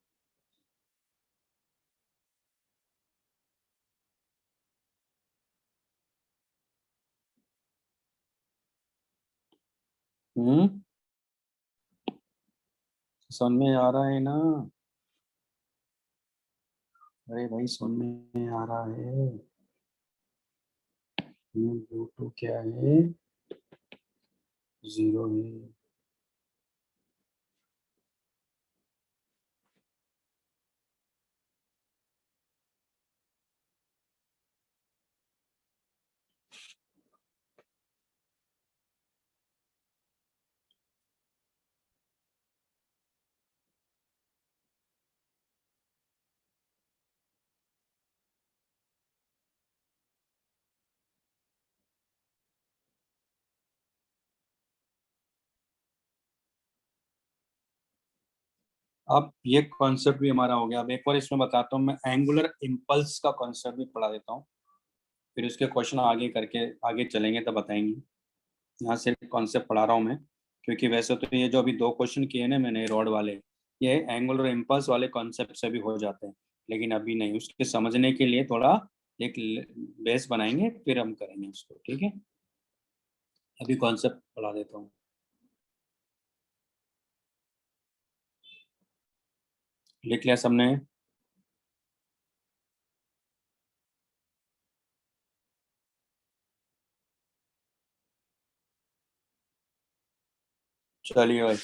समझ में आ रहा है ना? अरे भाई समझ में आ रहा है। U2 क्या है, 0 है। अब ये कॉन्सेप्ट भी हमारा हो गया। अब एक और इसमें बताता हूँ मैं, एंगुलर इम्पल्स का कॉन्सेप्ट भी पढ़ा देता हूँ, फिर उसके क्वेश्चन आगे करके आगे चलेंगे तब बताएंगे। यहाँ सिर्फ कॉन्सेप्ट पढ़ा रहा हूँ मैं, क्योंकि वैसे तो ये जो अभी 2 क्वेश्चन किए ना मैंने रॉड वाले, ये एंगुलर इम्पल्स वाले कॉन्सेप्ट से भी हो जाते हैं, लेकिन अभी नहीं। उसके समझने के लिए थोड़ा एक बेस बनाएंगे, फिर हम करेंगे उसको, ठीक है। अभी कॉन्सेप्ट पढ़ा देता हूँ। लिख लिया सबने? चलिए भाई,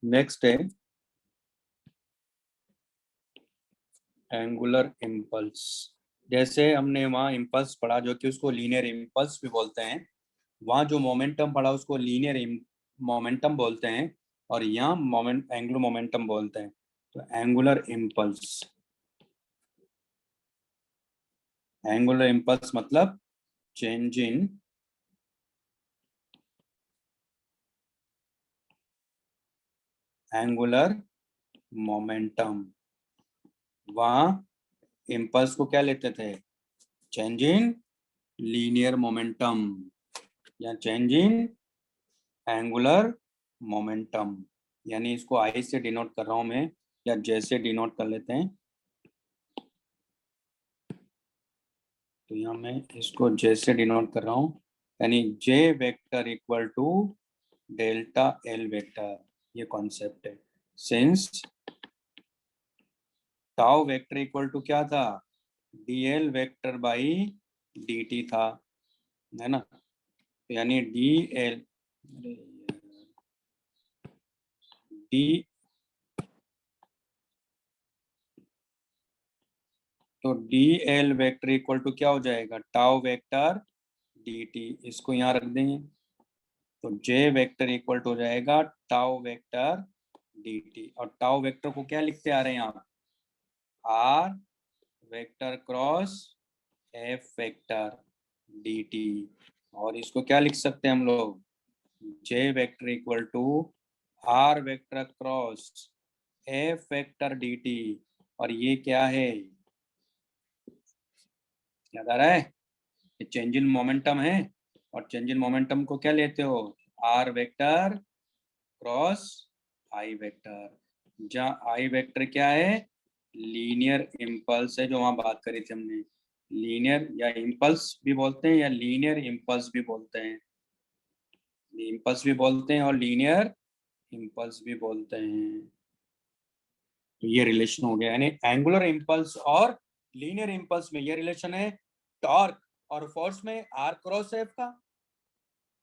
नेक्स्ट है एंगुलर इम्पल्स। जैसे हमने वहाँ इम्पल्स पढ़ा जो कि उसको लीनियर इम्पल्स भी बोलते हैं, वहाँ जो मोमेंटम पढ़ा उसको लीनियर मोमेंटम बोलते हैं, और यहाँ एंगुलर मोमेंटम बोलते हैं। तो एंगुलर इम्पल्स, एंगुलर इम्पल्स मतलब चेंज इन एंगुलर मोमेंटम। वहाँ इम्पल्स को क्या लेते थे, चेंज इन लीनियर मोमेंटम या चेंज इन एंगुलर मोमेंटम। यानी इसको आई से डिनोट कर रहा हूं मैं, या जे से डिनोट कर लेते हैं। तो यहाँ मैं इसको जे से डिनोट कर रहा हूँ, यानी J vector equal to delta L vector, ये कॉन्सेप्ट है। Since tau vector equal to क्या था, D L vector by D T था, है ना। यानी डी एल डी, तो D L vector equal to क्या हो जाएगा, टाउ वेक्टर डी टी, इसको यहाँ रख देंगे। तो जे वेक्टर इक्वल टू हो जाएगा टाउ वेक्टर डी टी, और टाउ वेक्टर को क्या लिखते आ रहे हैं आप, r vector cross F vector d T. और इसको क्या लिख सकते हैं हम लोग, J vector equal to r vector cross F vector d T. और ये क्या है, याद आ रहा है, ये चेंज इन मोमेंटम है। और चेंज इन मोमेंटम को क्या लेते हो, R vector cross I vector, जहाँ आई वेक्टर क्या है, लीनियर इम्पल्स है, जो वहां बात करी थी हमने। लीनियर या इम्पल्स भी बोलते हैं, या लीनियर इम्पल्स भी बोलते हैं, इम्पल्स भी बोलते हैं और लीनियर इम्पल्स भी बोलते हैं। तो ये रिलेशन हो गया, यानी एंगुलर इम्पल्स और लीनियर इम्पल्स में ये रिलेशन है टॉर्क और फोर्स में आर क्रॉस एफ का,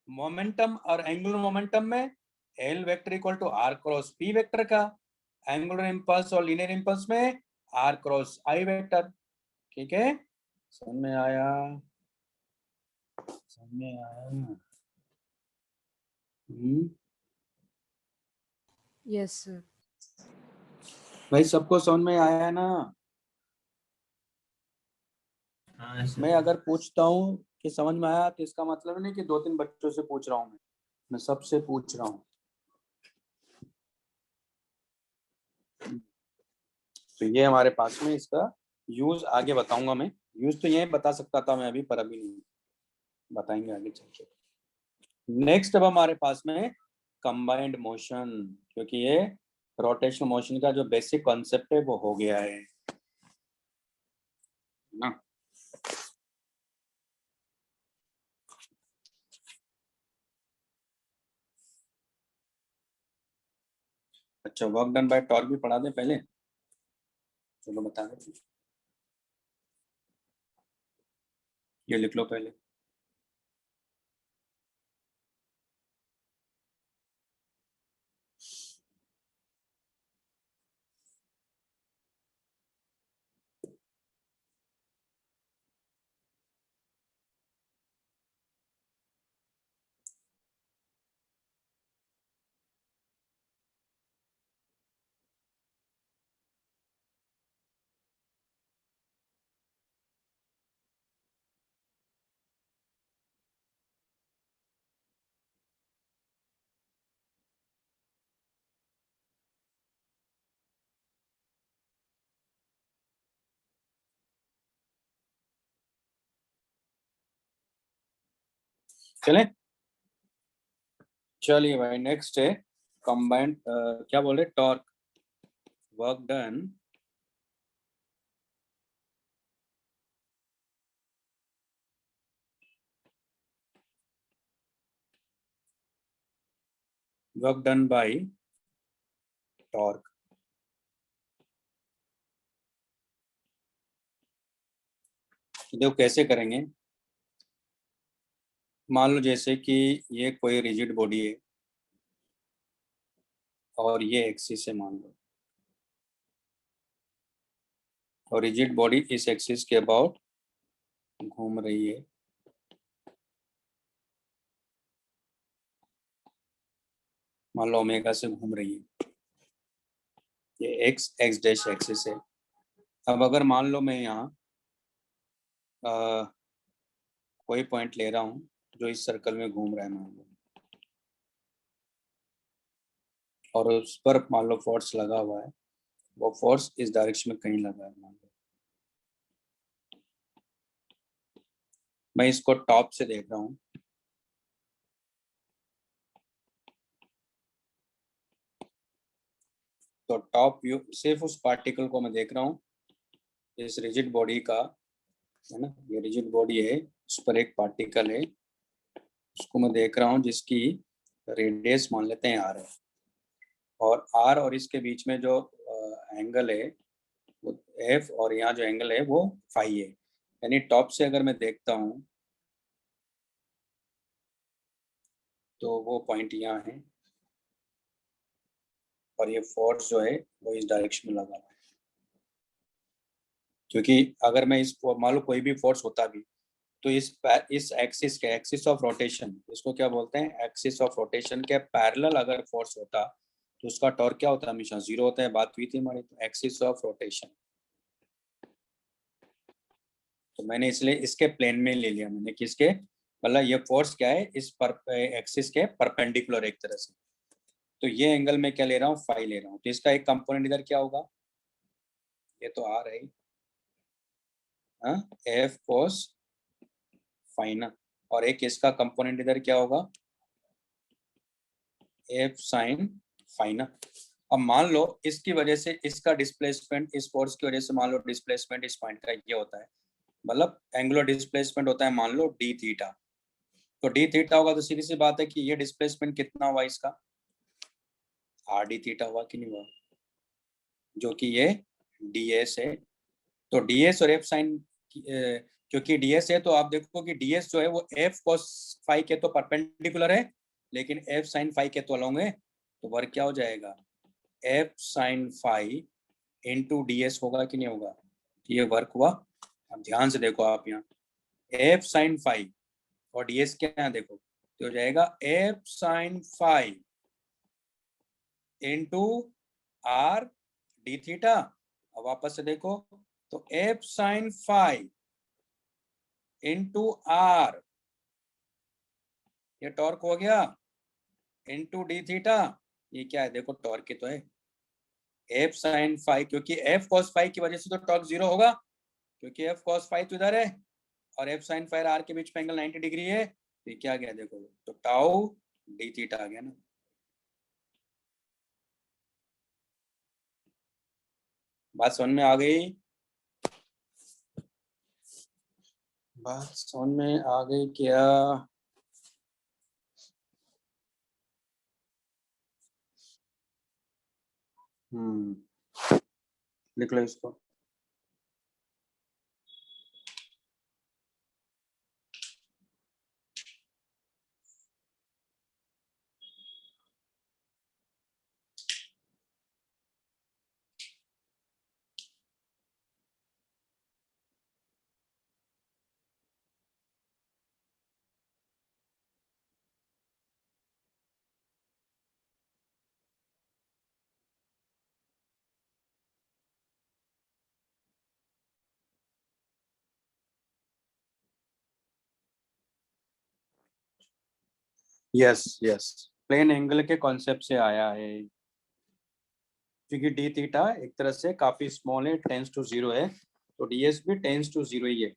मोमेंटम और एंगुलर मोमेंटम में L vector equal to R cross P vector का, एंगुलर इम्पल्स और लीनियर इम्पल्स में आर क्रॉस आई वेक्टर। ठीक है, समझ में आया, समझ में आया। Yes sir. भाई सबको समझ में आया ना। हाँ मैं अगर पूछता हूँ कि समझ में आया तो इसका मतलब नहीं कि 2-3 बच्चों से पूछ रहा हूँ, मैं सबसे पूछ रहा हूँ। तो ये हमारे पास में इसका यूज आगे बताऊंगा मैं, यूज तो ये बता सकता था मैं अभी, पर अभी नहीं बताएंगे आगे चल के। नेक्स्ट अब हमारे पास में कंबाइंड मोशन, क्योंकि ये रोटेशनल मोशन का जो बेसिक कॉन्सेप्ट है वो हो गया है ना। अच्छा, वर्क डन बाय टॉर्क भी पढ़ा दें पहले, चलो बता दें, ये लिख लो पहले। चले, चलिए भाई, नेक्स्ट है कंबाइंड, क्या बोल रहे, torque work done by torque. देखो कैसे करेंगे, मान लो जैसे कि ये कोई रिजिड बॉडी है और ये एक्सिस है मान लो, और रिजिड बॉडी इस एक्सिस के अबाउट घूम रही है। मान लो ओमेगा से घूम रही है, ये एक्स डैश एक्सिस है। अब अगर मान लो मैं यहाँ कोई पॉइंट ले रहा हूँ जो इस सर्कल में घूम रहा है मान लो, और उस पर मान लो फोर्स लगा हुआ है, वो फोर्स इस डायरेक्शन में कहीं लगा है मान लो, मैं इसको टॉप से देख रहा हूँ, तो टॉप व्यू सिर्फ उस पार्टिकल को मैं देख रहा हूँ, इस रिजिड बॉडी का, है ना, ये रिजिड बॉडी है, उस पर एक पार्टिकल है, उसको मैं देख रहा हूँ जिसकी रेडियस मान लेते हैं आर है, और आर और इसके बीच में जो एंगल है वो एफ, और यहाँ जो एंगल है वो फाई है। यानी टॉप से अगर मैं देखता हूँ तो वो पॉइंट यहाँ है, और ये फोर्स जो है वो इस डायरेक्शन में लगा हुआ है, क्योंकि अगर मैं इस मान लो कोई भी फोर्स होता भी, तो इस एक्सिस के, एक्सिस ऑफ रोटेशन, इसको क्या बोलते हैं, एक्सिस ऑफ रोटेशन के पैरेलल अगर फोर्स होता तो उसका टॉर्क क्या होता है, हमेशा जीरो होता है, बात हुई थी हमारी। तो एक्सिस ऑफ रोटेशन, तो मैंने इसलिए इसके प्लेन में ले लिया, मैंने किसके, मतलब ये फोर्स क्या है, इस पर एक्सिस के परपेंडिकुलर एक तरह से। तो ये एंगल में क्या ले रहा हूँ, फाई ले रहा हूँ। तो इसका एक कंपोनेंट इधर क्या होगा, ये तो आ रही एफ कोस फाई ना, और एक इसका कंपोनेंट इधर क्या होगा, एफ साइन फाई ना। अब मान लो इसकी वजह से इसका डिस्प्लेसमेंट, इस फोर्स की वजह से मान लो डिस्प्लेसमेंट इस पॉइंट का ये होता है, मतलब एंगुलर डिस्प्लेसमेंट होता है मान लो डी थीटा। तो डी थीटा होगा तो सीधी सी बात है कि ये डिस्प्लेसमेंट कितना हुआ इसका, आर डी थीटा हुआ कि नहीं हुआ, जो कि ये डी एस है। तो डी एस और एफ साइन, क्योंकि डी एस है तो आप देखो कि डी एस जो है वो एफ कॉस फाई के तो परपेंडिकुलर है, लेकिन एफ साइन फाई के तो अलोंग है। तो वर्क क्या हो जाएगा, F sine phi into D S होगा कि नहीं होगा। तो ये वर्क हुआ। अब ध्यान से देखो आप यहाँ, एफ साइन फाई और डी एस क्या है देखो, तो हो जाएगा F sine phi into R D theta. अब वापस से देखो, तो F sine phi into R, ये टॉर्क हो गया, इंटू डी थीटा। ये क्या है देखो, टॉर्क की तो है एफ साइन फाई, क्योंकि एफ कॉस फाई की वजह से तो टॉर्क 0 होगा, क्योंकि एफ कॉस फाई तो इधर है और एफ साइन फाई आर के बीच में एंगल 90 डिग्री है। तो ये क्या गया देखो, तो टाउ डी थीटा आ गया ना। बात समझ में आ गई, बात समझ में आ गई क्या। लिख लो इसको। यस यस, प्लेन एंगल के कॉन्सेप्ट से आया है, क्योंकि डी थीटा एक तरह से काफी स्मॉल है, टेंस टू 0 है, तो डी एस भी टेंस टू 0 ही है।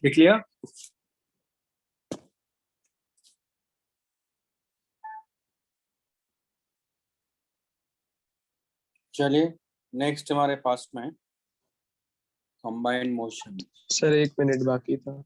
लिख लिया। चलिए नेक्स्ट हमारे पास में कंबाइंड मोशन। सर 1 मिनट बाकी था।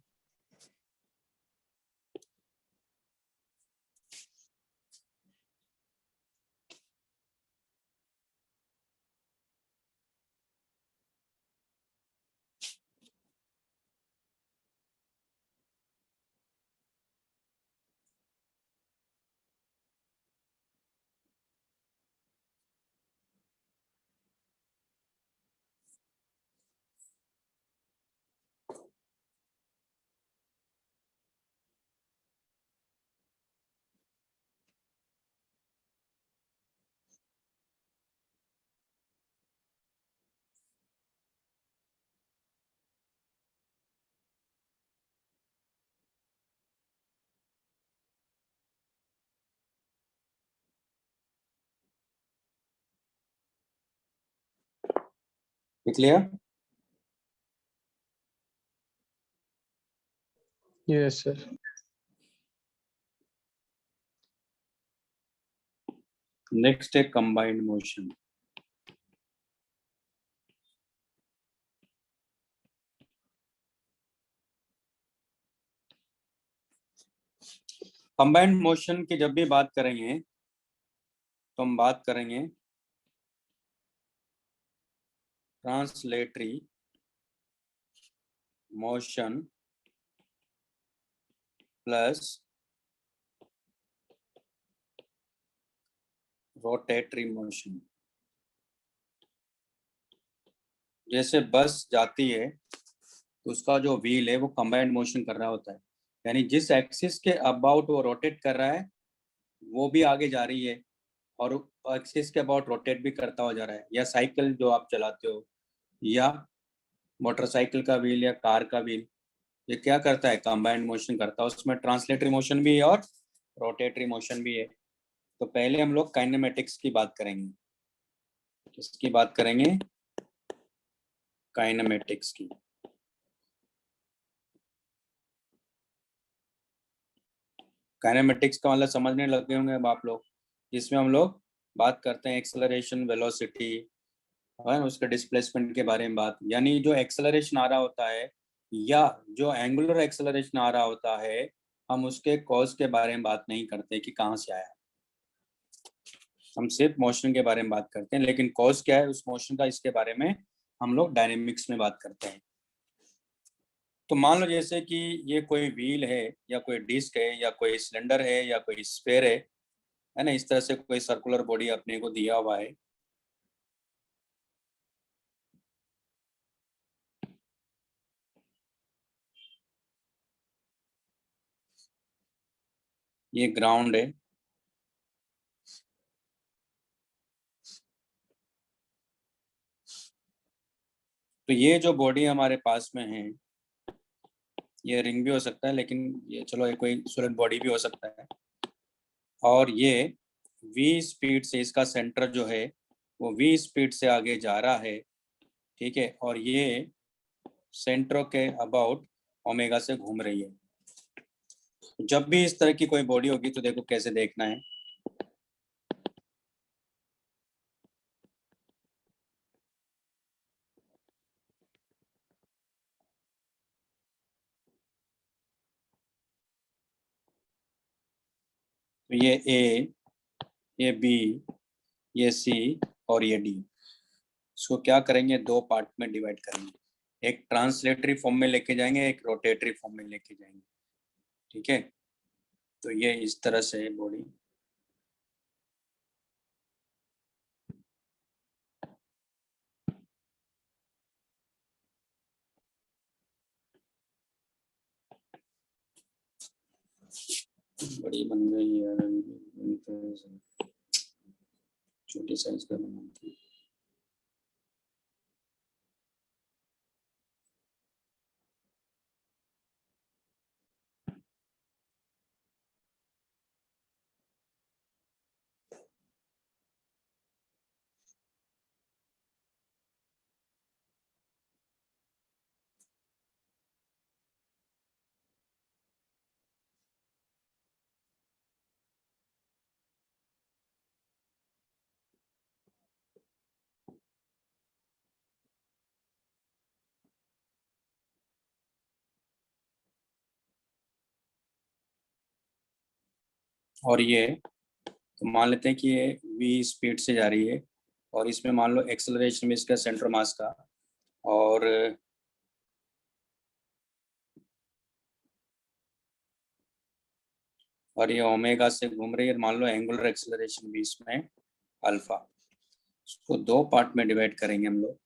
क्लियर? Yes sir. नेक्स्ट है कंबाइंड मोशन। कंबाइंड मोशन की जब भी बात करेंगे तो हम बात करेंगे translatory motion plus rotatory motion. जैसे बस जाती है तो उसका जो व्हील है वो कंबाइंड मोशन कर रहा होता है, यानी जिस एक्सिस के अबाउट वो रोटेट कर रहा है वो भी आगे जा रही है और एक्सिस के अबाउट रोटेट भी करता हुआ जा रहा है। या साइकिल जो आप चलाते हो या मोटरसाइकिल का व्हील या कार का व्हील, ये क्या करता है? कंबाइंड मोशन करता है। उसमें ट्रांसलेटरी मोशन भी है और रोटेटरी मोशन भी है। तो पहले हम लोग काइनेमेटिक्स की बात करेंगे। किसकी बात करेंगे? काइनेमेटिक्स की। काइनेमेटिक्स का मतलब समझने लग गए होंगे अब आप लोग, जिसमें हम लोग बात करते हैं एक्सेलरेशन, वेलोसिटी, उसके डिस्प्लेसमेंट के बारे में बात। यानी जो एक्सेलरेशन आ रहा होता है या जो एंगुलर एक्सेलरेशन आ रहा होता है, हम उसके कॉज के बारे में बात नहीं करते कि कहाँ से आया। हम सिर्फ मोशन के बारे में बात करते हैं, लेकिन कॉज क्या है उस मोशन का, इसके बारे में हम लोग डायनेमिक्स में बात करते हैं। तो मान लो जैसे कि ये कोई व्हील है या कोई डिस्क है या कोई सिलेंडर है या कोई स्फीयर है ना, इस तरह से कोई सर्कुलर बॉडी अपने को दिया हुआ है। ये ग्राउंड है, तो ये जो बॉडी हमारे पास में है, ये रिंग भी हो सकता है, लेकिन ये चलो ये कोई सॉलिड बॉडी भी हो सकता है। और ये v स्पीड से, इसका सेंटर जो है वो v स्पीड से आगे जा रहा है, ठीक है, और ये सेंटर के अबाउट ओमेगा से घूम रही है। जब भी इस तरह की कोई बॉडी होगी तो देखो कैसे देखना है। तो ये ए, ये बी, ये सी और ये डी, इसको क्या करेंगे? दो पार्ट में डिवाइड करेंगे। एक ट्रांसलेटरी फॉर्म में लेके जाएंगे, एक रोटेटरी फॉर्म में लेके जाएंगे, ठीक है। तो ये इस तरह से है बॉडी। बड़ी बन गई यार, छोटी साइज का बनाती है। और ये तो मान लेते हैं कि ये v स्पीड से जा रही है और इसमें मान लो एक्सेलरेशन में इसका सेंटर मास का, और ये ओमेगा से घूम रही है। मान लो एंगुलर एक्सेलरेशन भी इसमें अल्फा। इसको दो पार्ट में डिवाइड करेंगे हम लोग।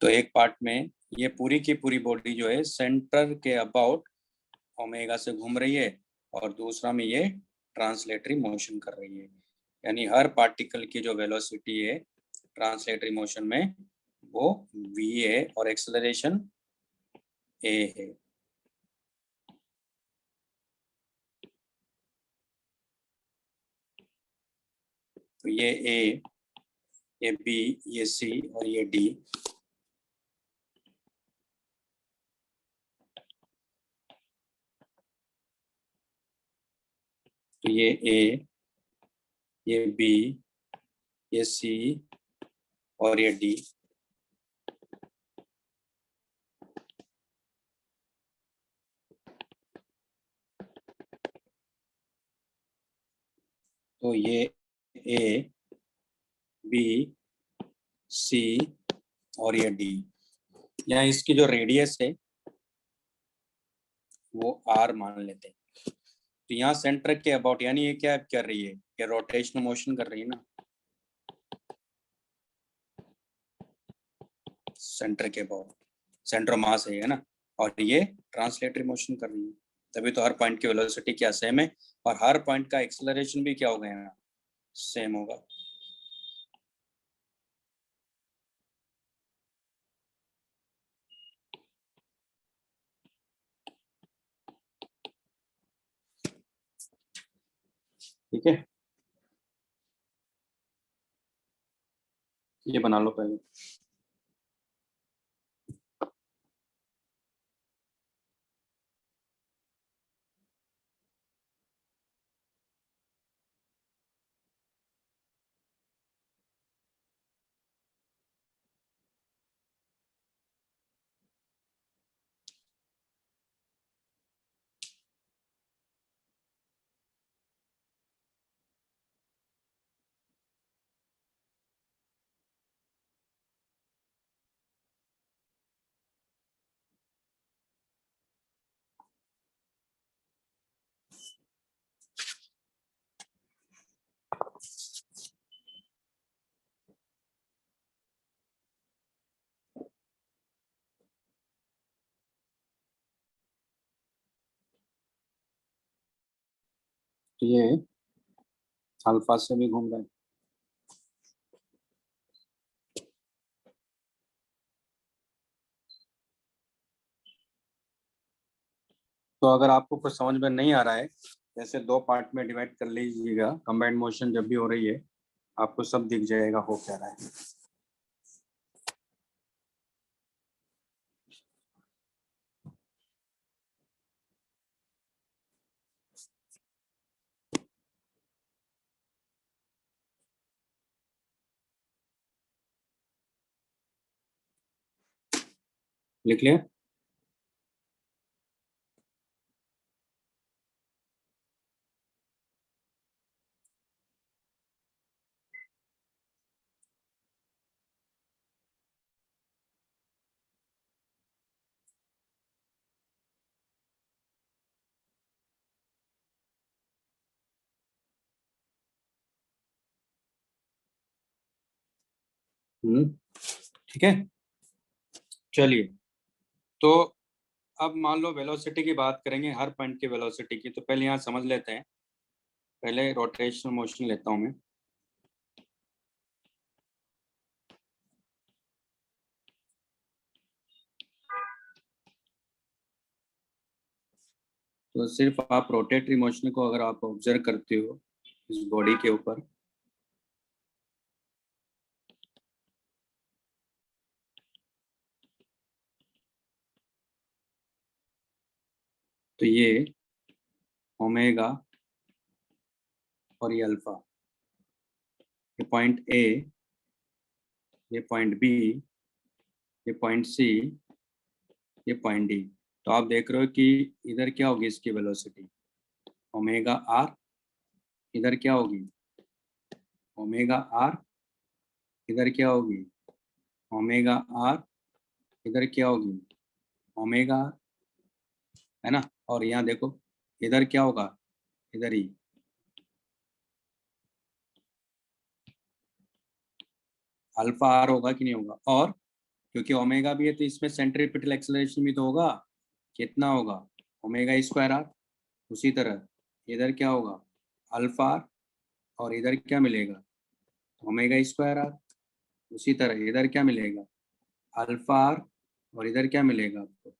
तो एक पार्ट में ये पूरी की पूरी बॉडी जो है सेंटर के अबाउट ओमेगा से घूम रही है और दूसरा में ये ट्रांसलेटरी मोशन कर रही है। यानी हर पार्टिकल की जो वेलोसिटी है ट्रांसलेटरी मोशन में वो v है और एक्सेलरेशन a है। तो ये ए, ये बी, ये सी और ये डी। तो ये ए, ये बी, ये सी और ये डी। तो ये ए, बी, सी और ये डी। यहाँ इसकी जो रेडियस है वो आर मान लेते हैं। तो यहाँ सेंटर के अबाउट, यानी ये क्या कर रही है, ये रोटेशनल मोशन कर रही है ना, सेंटर के अबाउट, सेंटर ऑफ मास है ना, और ये ट्रांसलेटरी मोशन कर रही है। तभी तो हर पॉइंट की वेलोसिटी क्या सेम है, और हर पॉइंट का एक्सेलरेशन भी क्या होगा यहाँ, सेम होगा। ठीक है, ये बना लो पहले। तो ये अल्फा से भी घूम रहा है। तो अगर आपको कुछ समझ में नहीं आ रहा है, जैसे दो पार्ट में डिवाइड कर लीजिएगा, कंबाइंड मोशन जब भी हो रही है आपको सब दिख जाएगा हो क्या रहा है। लिख लिया? ठीक है, चलिए। तो अब मान लो वेलोसिटी की बात करेंगे, हर पॉइंट की वेलोसिटी की। तो पहले यहाँ समझ लेते हैं, पहले रोटेशनल मोशन लेता हूँ मैं। तो सिर्फ आप रोटेटरी मोशन को अगर आप ऑब्जर्व करते हो इस बॉडी के ऊपर, तो ये ओमेगा और ये अल्फा, ये पॉइंट ए, ये पॉइंट बी, ये पॉइंट सी, ये पॉइंट डी। तो आप देख रहे हो कि इधर क्या होगी इसकी वेलोसिटी, ओमेगा आर। इधर क्या होगी, ओमेगा आर। इधर क्या होगी, ओमेगा आर। इधर क्या होगी, ओमेगा आर, है ना। और यहाँ देखो इधर क्या होगा, इधर ही अल्फा आर होगा कि नहीं होगा। और क्योंकि ओमेगा भी है तो इसमें सेंट्रीपिटल एक्सेलरेशन भी तो होगा, कितना होगा, ओमेगा स्क्वायर आर। उसी तरह इधर क्या होगा, अल्फा आर, और इधर क्या मिलेगा, ओमेगा स्क्वायर आर। उसी तरह इधर क्या मिलेगा, अल्फा आर, और इधर क्या मिलेगा आपको,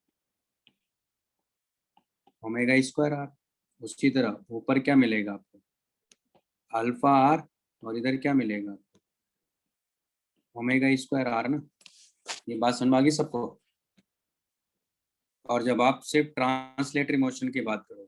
ओमेगा स्क्वायर आर। उसी तरह ऊपर क्या मिलेगा आपको, अल्फा आर और इधर क्या मिलेगा, ओमेगा स्क्वायर आर ना। ये बात समझ में आ गई सबको। और जब आप सिर्फ ट्रांसलेटरी मोशन की बात करोगे,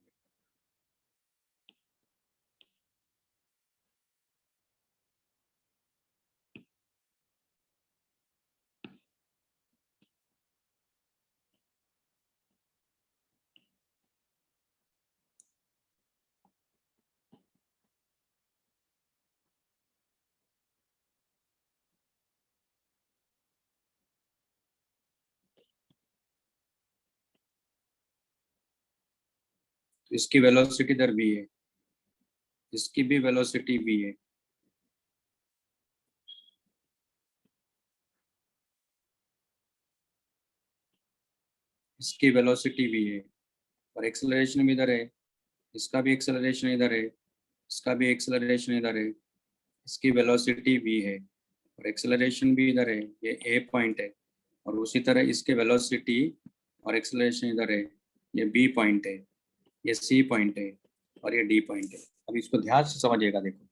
तो इसकी वेलोसिटी इधर भी है, इसकी भी वेलोसिटी भी है। इसकी वेलोसिटी भी है और एक्सेलरेशन भी इधर है। इसका भी एक्सेलरेशन इधर है, इसका भी एक्सेलरेशन इधर है। इसकी वेलोसिटी भी है और एक्सेलरेशन भी इधर है। ये ए पॉइंट है। और उसी तरह इसके वेलोसिटी और एक्सेलरेशन इधर है। ये बी पॉइंट है, ये सी पॉइंट है और ये डी पॉइंट है। अब इसको ध्यान से समझिएगा। देखो,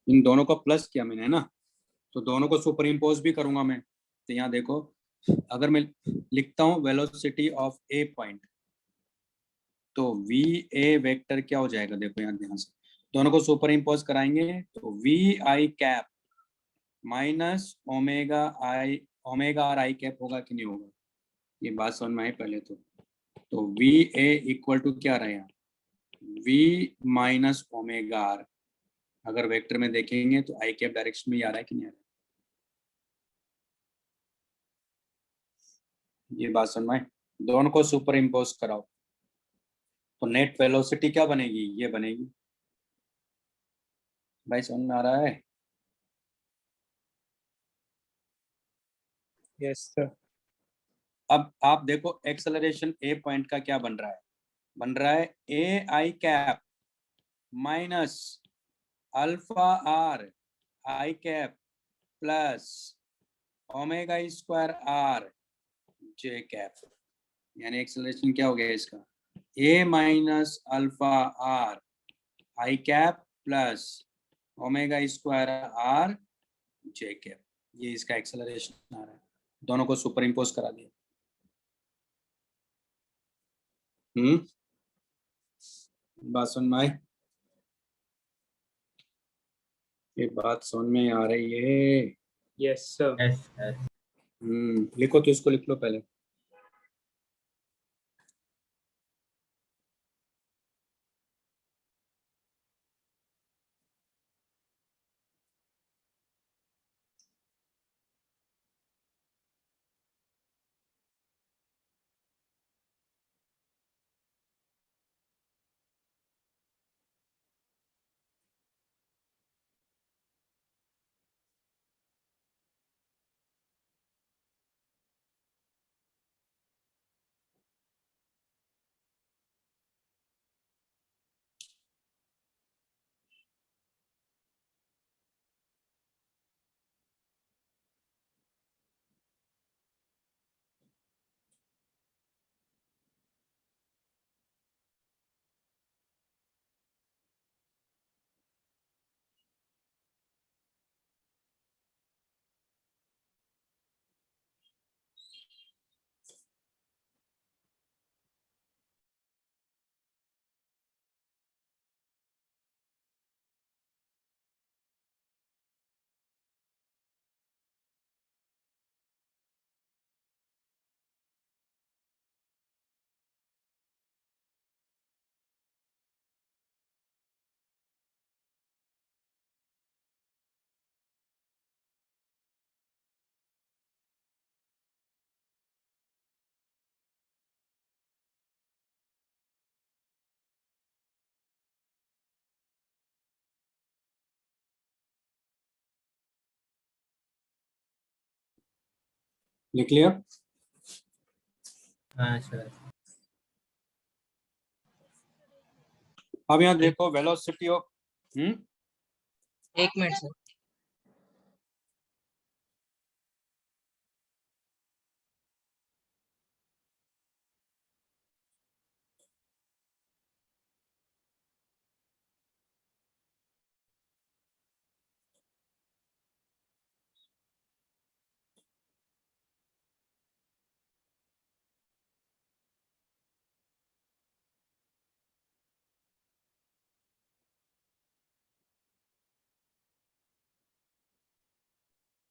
इन दोनों को प्लस किया मैंने, है ना, तो दोनों को सुपर इम्पोज भी करूंगा मैं। तो यहाँ देखो, अगर मैं लिखता हूँ वेलोसिटी ऑफ ए पॉइंट, तो वी ए वेक्टर क्या हो जाएगा, देखो यहाँ ध्यान से, दोनों को सुपर इम्पोज कराएंगे तो V I cap minus omega are I cap होगा कि नहीं होगा। ये बात समझ में आई पहले तो वी ए इक्वल टू क्या रहा है, वी माइनस ओमेगा आर। अगर वेक्टर में देखेंगे तो आई कैप डायरेक्शन में ही आ रहा है कि नहीं आ रहा है। ये बात समझ में आई। दोनों को सुपर इम्पोज कराओ तो नेट वेलोसिटी क्या बनेगी, ये बनेगी। भाई समझ में आ रहा है। Yes sir. अब आप देखो एक्सेलरेशन ए पॉइंट का क्या बन रहा है, बन रहा है a i cap minus alpha r I cap plus omega square r j cap. यानी एक्सेलरेशन क्या हो गया इसका, a minus alpha r I cap plus omega square r j cap. ये इसका एक्सेलरेशन आ रहा है। दोनों को सुपर इम्पोज करा दिया। बात समझ में आई। ये बात समझ में आ रही है। Yes sir. Yes yes. लिखो तो इसको लिख लो पहले। लिख लिया। हाँ सर। अब यहाँ देखो वेलोसिटी ऑफ एक मिनट सर।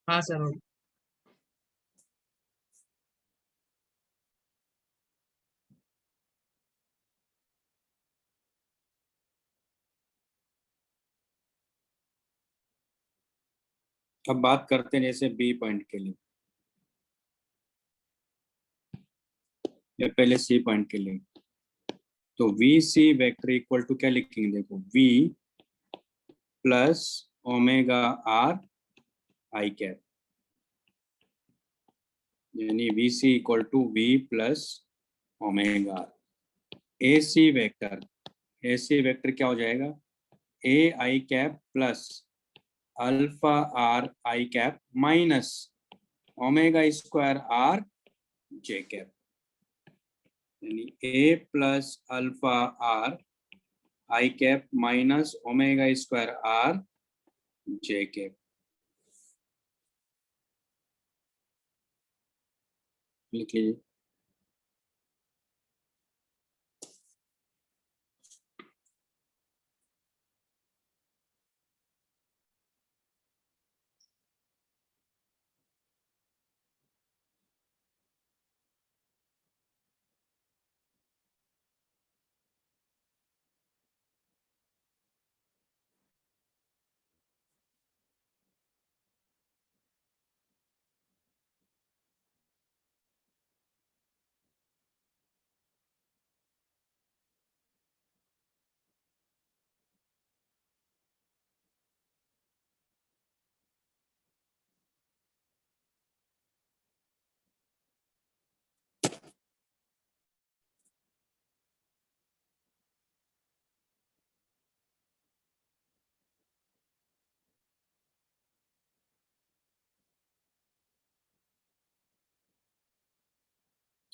हाँ सर हो अब बात करते हैं जैसे बी पॉइंट के लिए, या पहले सी पॉइंट के लिए। तो v c vector equal to क्या लिखेंगे, देखो v plus omega are I cap, यानी v c equal to v plus omega r. A c vector क्या हो जाएगा, a i cap plus alpha r I cap minus omega square r j cap, यानी a plus alpha r I cap minus omega square r j cap. लिख लीजिए।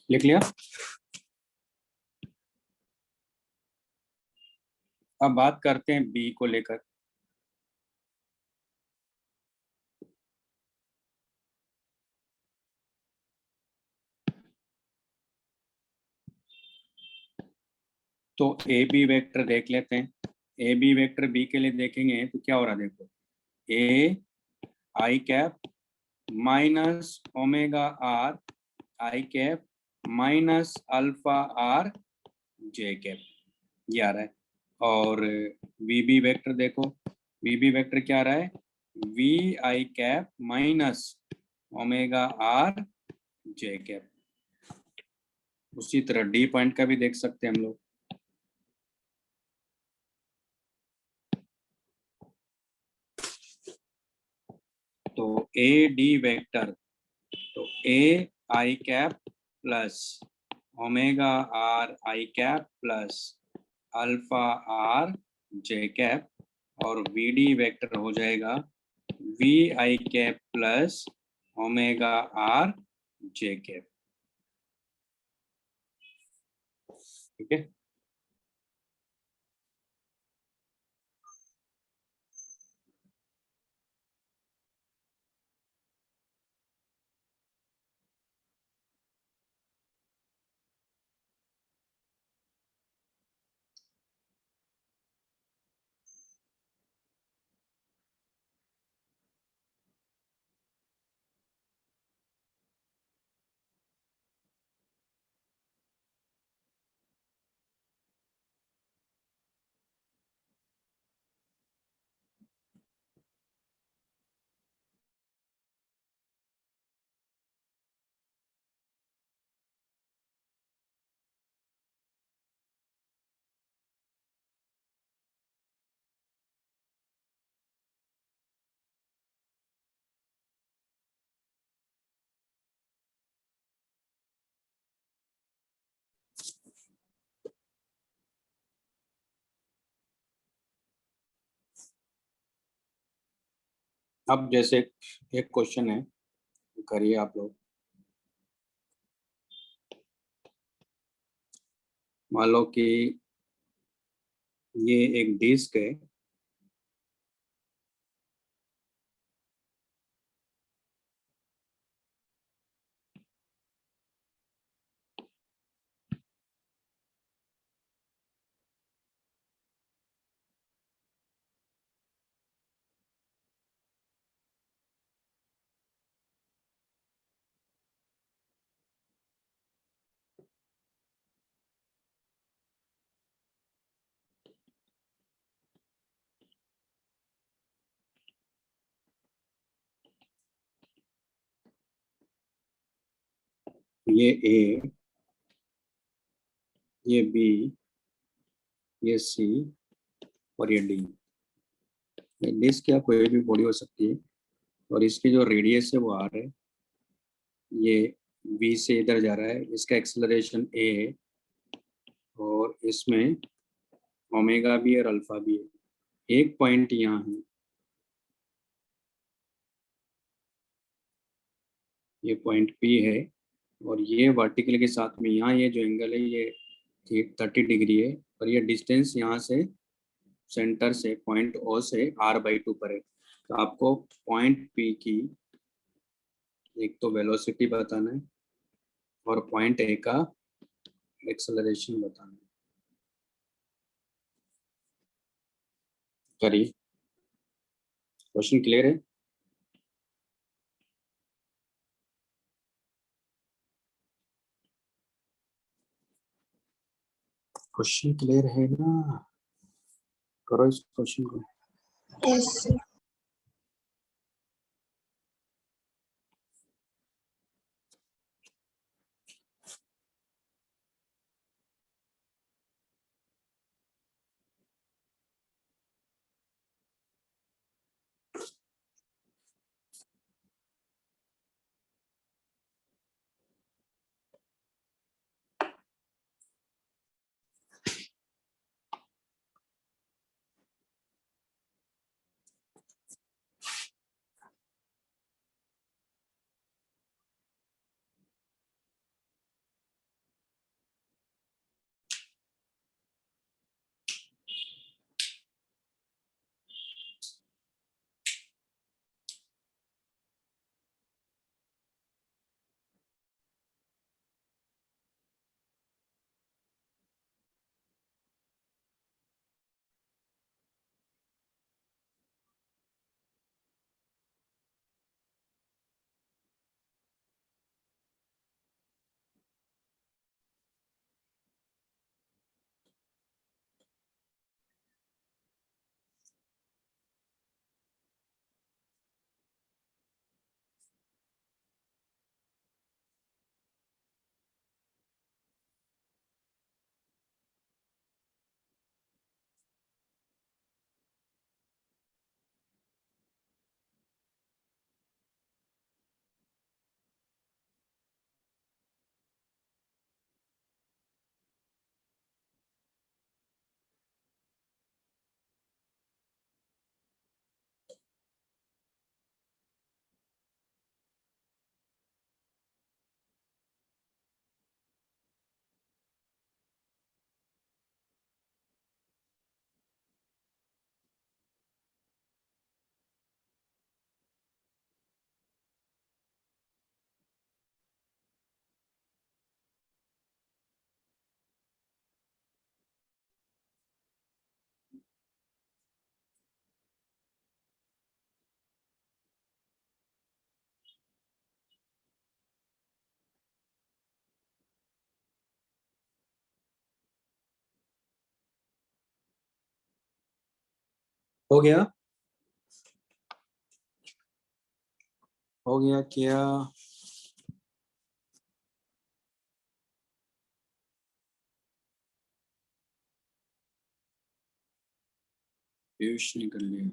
लिख लिया। अब बात करते हैं बी को लेकर। तो ए बी वेक्टर देख लेते हैं। ए बी वेक्टर बी के लिए देखेंगे तो क्या हो रहा है, देखो a i cap minus omega are I cap minus alpha r j cap, ये आ रहा है। और वी बी वेक्टर देखो, वी बी वेक्टर क्या आ रहा है, वी आई cap minus omega r j cap. उसी तरह डी पॉइंट का भी देख सकते हैं हम लोग। तो ए डी वेक्टर, तो a i cap plus omega are I cap plus alpha r j cap, और वी डी वेक्टर हो जाएगा वी आई cap plus omega r j cap. ठीक है। अब जैसे एक क्वेश्चन है, करिए आप लोग। मान लो कि ये एक डिस्क है, ये ए, ये बी, ये सी और ये डी। डिस्क या कोई भी बॉडी हो सकती है और इसकी जो रेडियस है वो आर है। ये बी से इधर जा रहा है, इसका एक्सेलरेशन ए है और इसमें ओमेगा भी और अल्फा भी है। एक पॉइंट यहाँ है, ये पॉइंट पी है और ये वर्टिकल के साथ में यहाँ ये जो एंगल है ये 30 डिग्री है और ये डिस्टेंस यहाँ से सेंटर से पॉइंट ओ से r/2 पर है। तो आपको पॉइंट पी की एक तो वेलोसिटी बताना है और पॉइंट ए का एक्सेलरेशन बताना है। करिए, क्वेश्चन क्लियर है? क्वेश्चन क्लियर है ना? करो इस क्वेश्चन को। Yes. हो गया? हो गया क्या? पीयूष निकल लिया।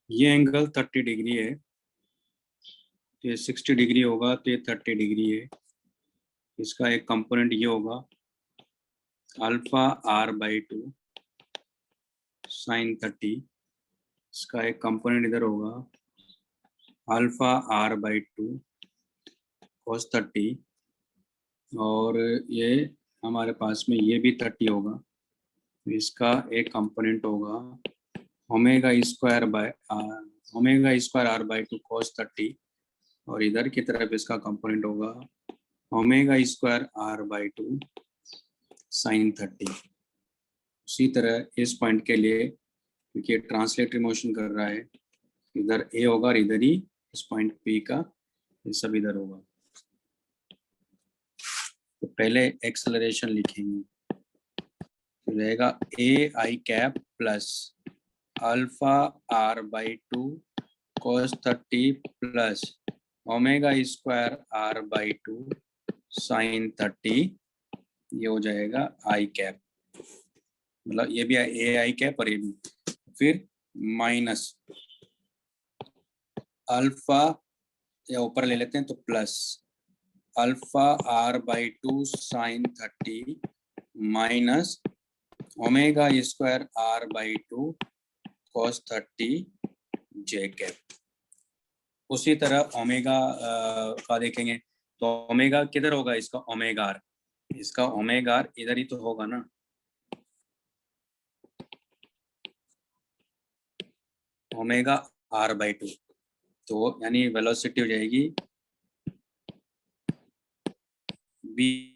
ये एंगल 30 डिग्री है तो ये 60 डिग्री होगा, तो ये 30 डिग्री है। इसका एक कंपोनेंट ये होगा अल्फा r बाई 2 साइन 30। इसका एक कंपोनेंट इधर होगा अल्फा r बाई 2 cos 30, और ये हमारे पास में ये भी 30 होगा, तो इसका एक कंपोनेंट होगा omega square r by 2 cos 30, और इधर की तरफ इसका कंपोनेंट होगा omega square r by 2 sine 30। उसी तरह इस पॉइंट के लिए, क्योंकि ट्रांसलेटरी मोशन कर रहा है, इधर ए होगा और इधर ही इस पॉइंट पी का ये सब इधर होगा। तो पहले एक्सेलरेशन लिखेंगे, तो रहेगा a i cap plus alpha r by 2 cos 30 plus omega square r by 2 sine 30, ये हो जाएगा आई कैप, मतलब ये भी ए आई कैप और ये भी, फिर माइनस अल्फा, या ऊपर ले लेते हैं तो plus alpha r by 2 sine 30 minus omega square r by 2 cos 30 J cap. उसी तरह ओमेगा का देखेंगे, तो ओमेगा किधर होगा इसका, ओमेगा r, इसका ओमेगा r इधर ही तो होगा ना, ओमेगा r बाई 2, तो यानी वेलोसिटी हो जाएगी v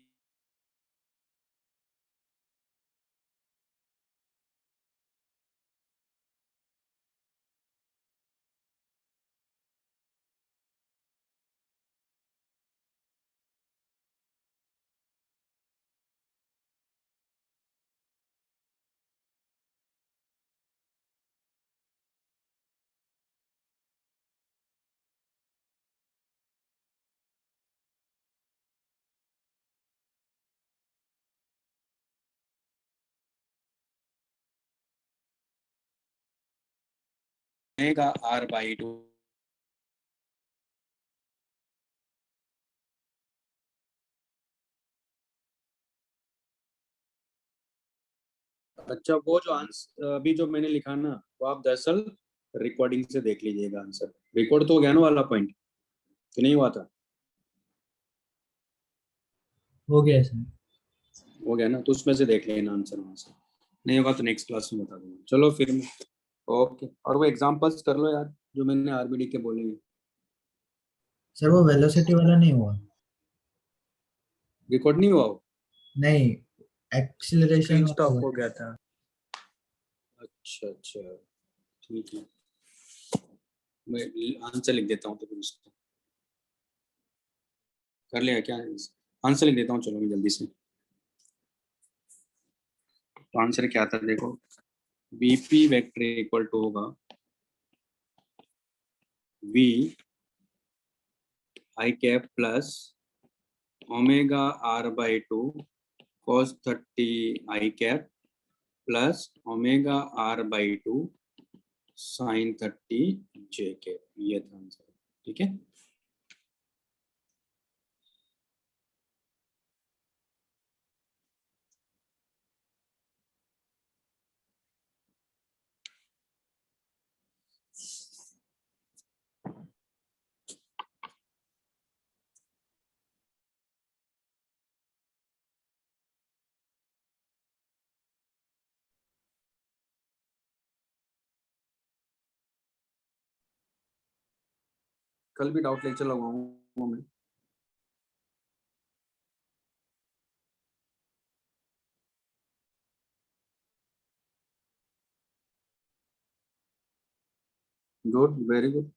ओमेगा r बाई 2। अच्छा, वो जो आंसर अभी जो मैंने लिखा ना, वो आप दरअसल रिकॉर्डिंग से देख लीजिएगा। आंसर रिकॉर्ड तो हो गया ना वाला पॉइंट, कि नहीं हुआ था? हो गया सर। हो गया ना, तो उसमें से देख लेना आंसर, वहां से नहीं होगा तो नेक्स्ट क्लास में बता दूंगा। चलो फिर ओके, और वो एग्जांपल्स कर लो यार जो मैंने आरबीडी के बोले हैं। सर वो वेलोसिटी वाला नहीं हुआ। रिकॉर्ड नहीं हुआ वो? नहीं, एक्सीलरेशन स्क्रीन स्टॉप हो गया था। अच्छा अच्छा, ठीक है, मैं आंसर लिख देता हूँ तो फिर उसको कर लिया क्या, आंसर लिख देता हूँ चलो मैं जल्दी से। तो आंसर क्या था देखो, बीपी वेक्टर इक्वल टू होगा V I cap plus omega r by 2 cos 30 I cap plus omega r by 2 sine 30 J cap, ये था आंसर। ठीक है, कल भी डाउट लेक्चर लगाऊंगा मैं। Good, very good.